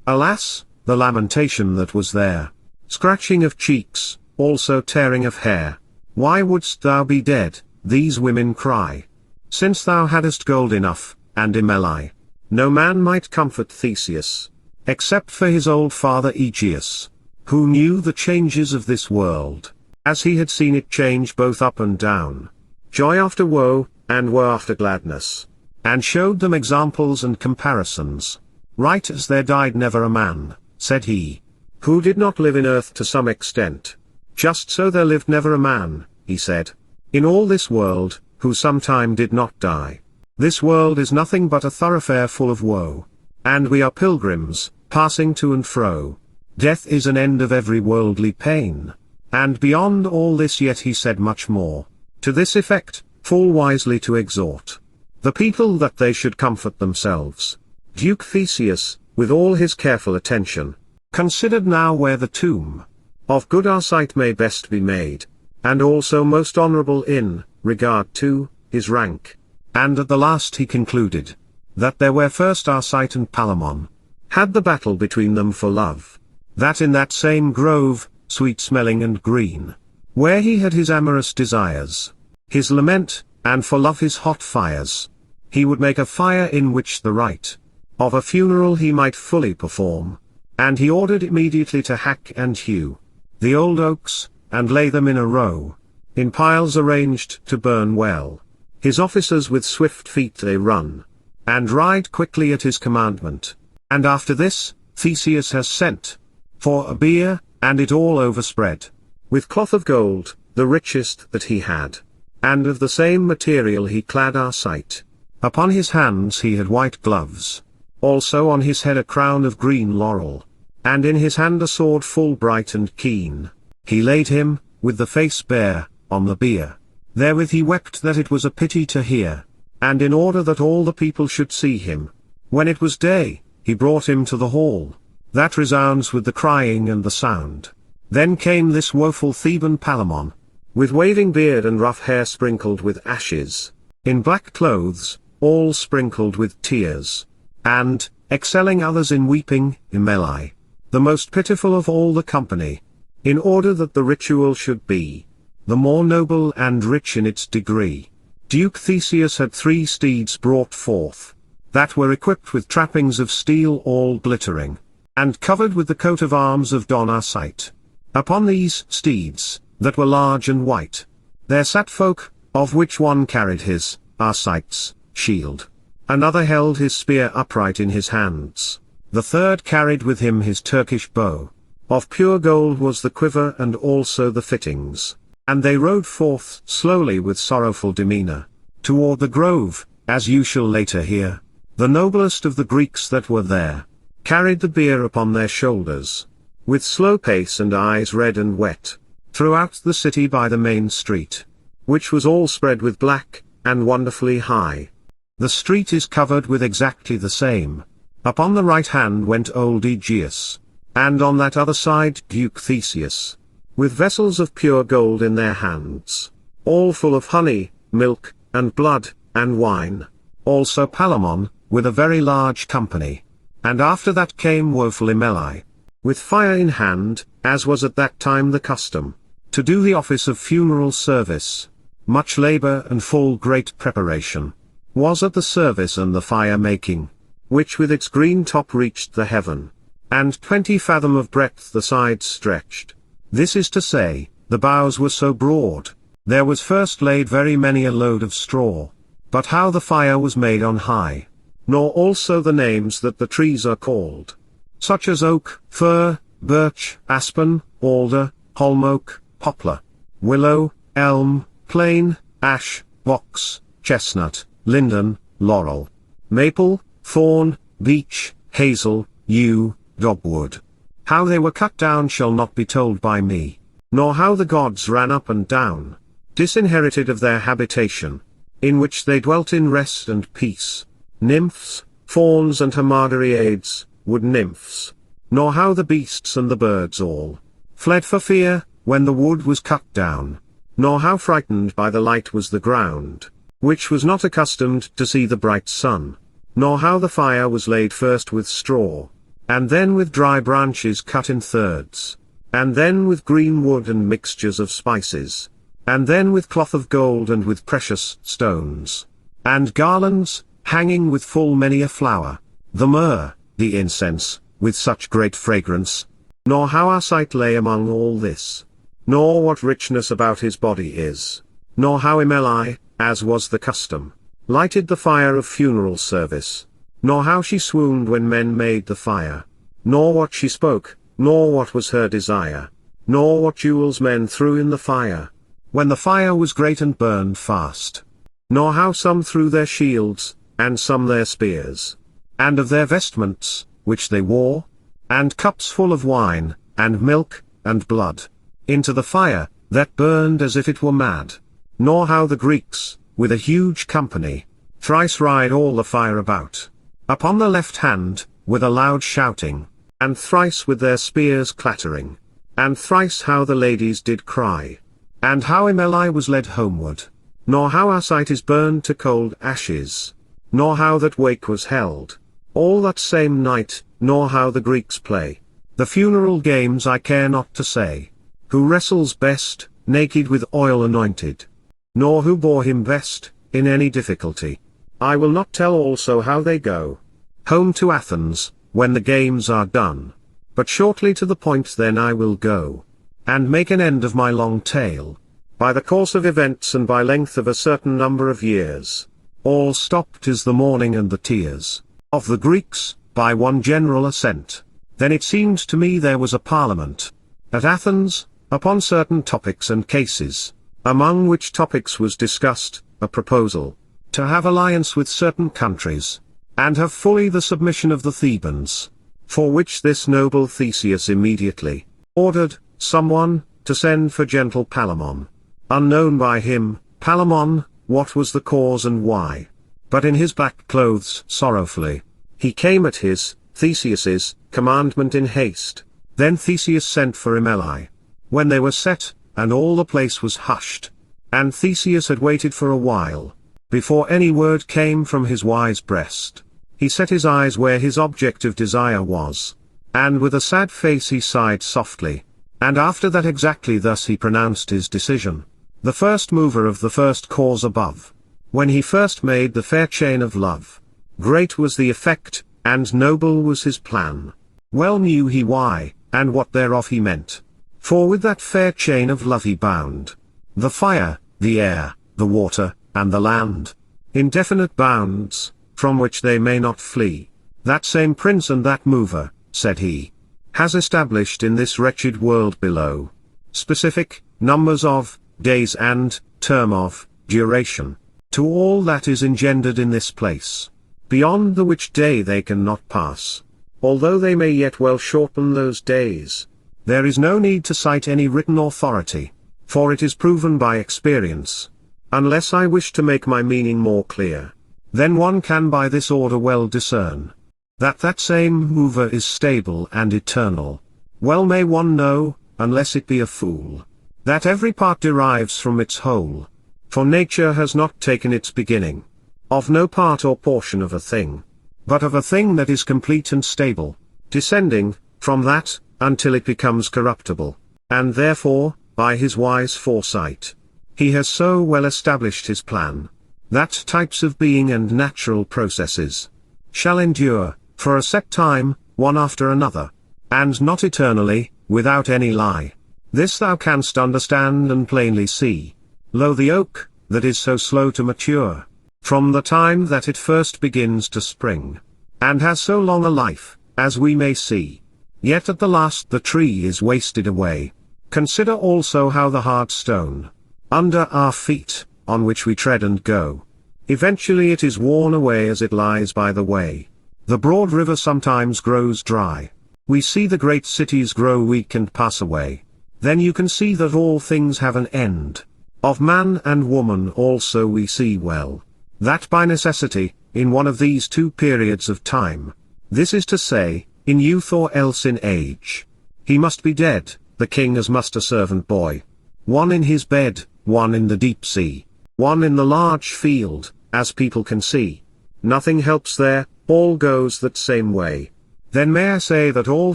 Alas, the lamentation that was there, scratching of cheeks, also tearing of hair. Why wouldst thou be dead, these women cry, since thou hadst gold enough, and Emily? No man might comfort Theseus, except for his old father Aegeus, who knew the changes of this world, as he had seen it change both up and down, joy after woe, and woe after gladness, and showed them examples and comparisons. Right as there died never a man, said he, who did not live in earth to some extent, just so there lived never a man, he said, in all this world, who sometime did not die. This world is nothing but a thoroughfare full of woe, and we are pilgrims, passing to and fro. Death is an end of every worldly pain. And beyond all this yet he said much more, to this effect, full wisely to exhort the people that they should comfort themselves. Duke Theseus, with all his careful attention, considered now where the tomb of good Arcite may best be made, and also most honorable in regard to his rank. And at the last he concluded that there were first Arcite and Palamon had the battle between them for love, that in that same grove, sweet-smelling and green, where he had his amorous desires, his lament, and for love his hot fires, he would make a fire in which the rite of a funeral he might fully perform. And he ordered immediately to hack and hew the old oaks, and lay them in a row, in piles arranged to burn well. His officers with swift feet they run, and ride quickly at his commandment. And after this, Theseus has sent for a bier, and it all overspread with cloth of gold, the richest that he had, and of the same material he clad Arcite. Upon his hands he had white gloves, also on his head a crown of green laurel, and in his hand a sword full bright and keen. He laid him, with the face bare, on the bier. Therewith he wept that it was a pity to hear, and in order that all the people should see him. When it was day, he brought him to the hall, that resounds with the crying and the sound. Then came this woeful Theban Palamon, with waving beard and rough hair sprinkled with ashes, in black clothes, all sprinkled with tears, and, excelling others in weeping, Emily. the most pitiful of all the company. In order that the ritual should be the more noble and rich in its degree, Duke Theseus had 3 steeds brought forth, that were equipped with trappings of steel all glittering, and covered with the coat of arms of Don Arcite. Upon these steeds, that were large and white, there sat folk, of which one carried his, Arcite's, shield. Another held his spear upright in his hands. The third carried with him his Turkish bow. Of pure gold was the quiver and also the fittings. And they rode forth slowly with sorrowful demeanor, toward the grove, as you shall later hear. The noblest of the Greeks that were there, carried the bier upon their shoulders, with slow pace and eyes red and wet, throughout the city by the main street, which was all spread with black, and wonderfully high. The street is covered with exactly the same. Upon the right hand went old Aegeus, and on that other side Duke Theseus, with vessels of pure gold in their hands, all full of honey, milk, and blood, and wine. Also Palamon, with a very large company. And after that came woeful Emeli, with fire in hand, as was at that time the custom, to do the office of funeral service. Much labor and full great preparation was at the service and the fire making, which with its green top reached the heaven, and 20 fathom of breadth the sides stretched. This is to say, the boughs were so broad, there was first laid very many a load of straw. But how the fire was made on high, nor also the names that the trees are called, such as oak, fir, birch, aspen, alder, holm-oak, poplar, willow, elm, plane, ash, box, chestnut, linden, laurel, maple, thorn, beech, hazel, yew, dogwood. How they were cut down shall not be told by me, nor how the gods ran up and down, disinherited of their habitation, in which they dwelt in rest and peace, nymphs, fauns and hamadryades, wood nymphs, nor how the beasts and the birds all fled for fear, when the wood was cut down, nor how frightened by the light was the ground, which was not accustomed to see the bright sun, nor how the fire was laid first with straw, and then with dry branches cut in thirds, and then with green wood and mixtures of spices, and then with cloth of gold and with precious stones, and garlands, hanging with full many a flower, the myrrh, the incense, with such great fragrance, nor how Arcite lay among all this, nor what richness about his body is, nor how Emeli, as was the custom, lighted the fire of funeral service, nor how she swooned when men made the fire, nor what she spoke, nor what was her desire, nor what jewels men threw in the fire, when the fire was great and burned fast, nor how some threw their shields, and some their spears, and of their vestments, which they wore, and cups full of wine, and milk, and blood, into the fire, that burned as if it were mad, nor how the Greeks, with a huge company, thrice ride all the fire about, upon the left hand, with a loud shouting, and thrice with their spears clattering, and thrice how the ladies did cry, and how Emeli was led homeward, nor how Arcite is burned to cold ashes, nor how that wake was held, all that same night, nor how the Greeks play the funeral games I care not to say, who wrestles best, naked with oil anointed, nor who bore him best, in any difficulty. I will not tell also how they go home to Athens, when the games are done, but shortly to the point then I will go, and make an end of my long tale, by the course of events and by length of a certain number of years. All stopped is the mourning and the tears, of the Greeks, by one general assent. Then it seemed to me there was a parliament, at Athens, upon certain topics and cases, among which topics was discussed, a proposal, to have alliance with certain countries, and have fully the submission of the Thebans, for which this noble Theseus immediately ordered someone to send for gentle Palamon. Unknown by him, Palamon, what was the cause and why, but in his black clothes sorrowfully, he came at his, Theseus's, commandment in haste. Then Theseus sent for Emeli. When they were set, and all the place was hushed, and Theseus had waited for a while, before any word came from his wise breast, he set his eyes where his object of desire was, And with a sad face he sighed softly. And after that exactly thus he pronounced his decision. The first mover of the first cause above. When he first made the fair chain of love. Great was the effect, and noble was his plan. Well knew he why, and what thereof he meant. For with that fair chain of love he bound the fire, the air, the water, and the land. Indefinite bounds, from which they may not flee. That same prince and that mover, said he, has established in this wretched world below specific numbers of days and term of duration to all that is engendered in this place, beyond the which day they cannot pass, although they may yet well shorten those days. There is no need to cite any written authority, for it is proven by experience. Unless I wish to make my meaning more clear, then one can by this order well discern that that same mover is stable and eternal. Well may one know, unless it be a fool, that every part derives from its whole. For nature has not taken its beginning of no part or portion of a thing, but of a thing that is complete and stable, descending from that, until it becomes corruptible. And therefore, by his wise foresight, he has so well established his plan, that types of being and natural processes shall endure, for a set time, one after another, and not eternally, without any lie. This thou canst understand and plainly see. Lo, the oak, that is so slow to mature, from the time that it first begins to spring, and has so long a life, as we may see, yet at the last the tree is wasted away. Consider also how the hard stone, under our feet, on which we tread and go, eventually it is worn away as it lies by the way. The broad river sometimes grows dry. We see the great cities grow weak and pass away. Then you can see that all things have an end. Of man and woman also we see well, that by necessity, in one of these two periods of time, this is to say, in youth or else in age, he must be dead, the king as must a servant boy. One in his bed, one in the deep sea, one in the large field, as people can see. Nothing helps there, all goes that same way. Then may I say that all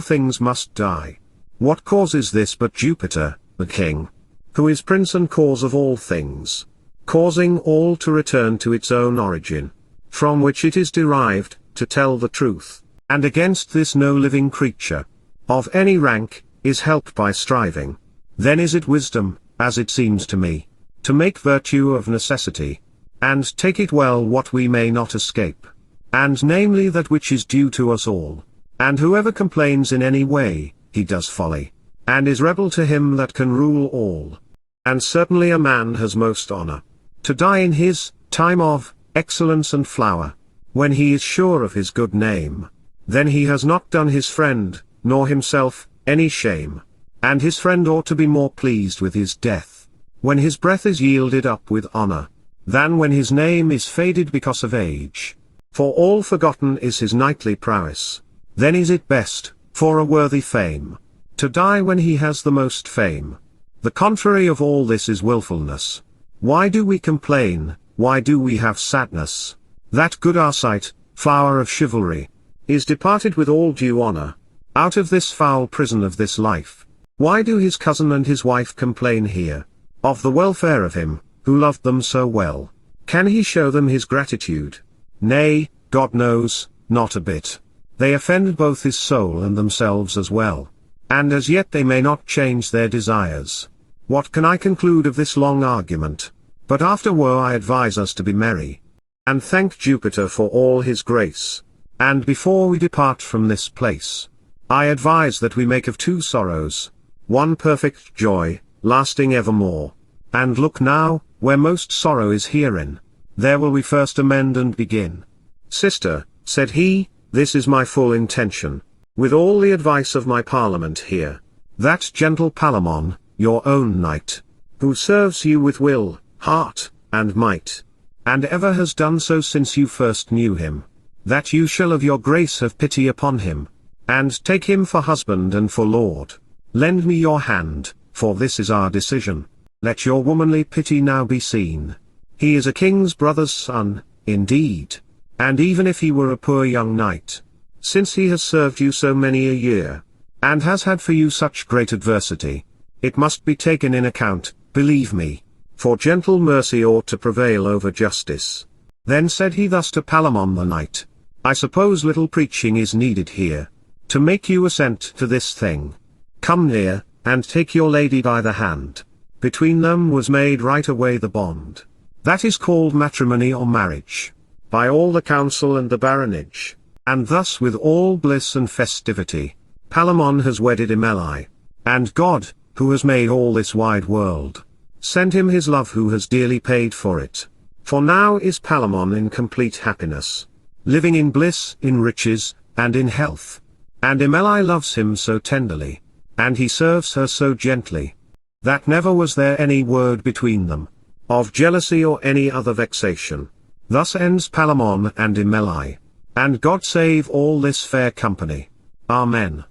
things must die. What causes this but Jupiter, the king, who is prince and cause of all things, causing all to return to its own origin, from which it is derived, to tell the truth, and against this no living creature, of any rank, is helped by striving. Then is it wisdom, as it seems to me, to make virtue of necessity, and take it well what we may not escape, and namely that which is due to us all. And whoever complains in any way, he does folly, and is rebel to him that can rule all. And certainly a man has most honor to die in his time of excellence and flower, when he is sure of his good name. Then he has not done his friend, nor himself, any shame, and his friend ought to be more pleased with his death, when his breath is yielded up with honor, than when his name is faded because of age. For all forgotten is his knightly prowess. Then is it best, for a worthy fame, to die when he has the most fame. The contrary of all this is wilfulness. Why do we complain, why do we have sadness? That good Arcite, flower of chivalry, is departed with all due honor, out of this foul prison of this life. Why do his cousin and his wife complain here, of the welfare of him, who loved them so well? Can he show them his gratitude? Nay, God knows, not a bit. They offend both his soul and themselves as well. And as yet they may not change their desires. What can I conclude of this long argument? But after woe I advise us to be merry, and thank Jupiter for all his grace. And before we depart from this place, I advise that we make of two sorrows one perfect joy, lasting evermore. And look now, where most sorrow is herein, there will we first amend and begin. Sister, said he, this is my full intention, with all the advice of my parliament here. That gentle Palamon, your own knight, who serves you with will, heart, and might, and ever has done so since you first knew him, that you shall of your grace have pity upon him, and take him for husband and for lord. Lend me your hand, for this is our decision. Let your womanly pity now be seen. He is a king's brother's son, indeed, and even if he were a poor young knight, since he has served you so many a year, and has had for you such great adversity. It must be taken in account, believe me, for gentle mercy ought to prevail over justice. Then said he thus to Palamon the knight, I suppose little preaching is needed here, to make you assent to this thing. Come near, and take your lady by the hand. Between them was made right away the bond. That is called matrimony or marriage, by all the council and the baronage, and thus with all bliss and festivity, Palamon has wedded Emily. And God, who has made all this wide world, send him his love who has dearly paid for it. For now is Palamon in complete happiness, living in bliss, in riches, and in health. And Emily loves him so tenderly, and he serves her so gently, that never was there any word between them, of jealousy or any other vexation. Thus ends Palamon and Emily. And God save all this fair company. Amen.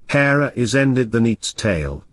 Here is ended the neat's tale.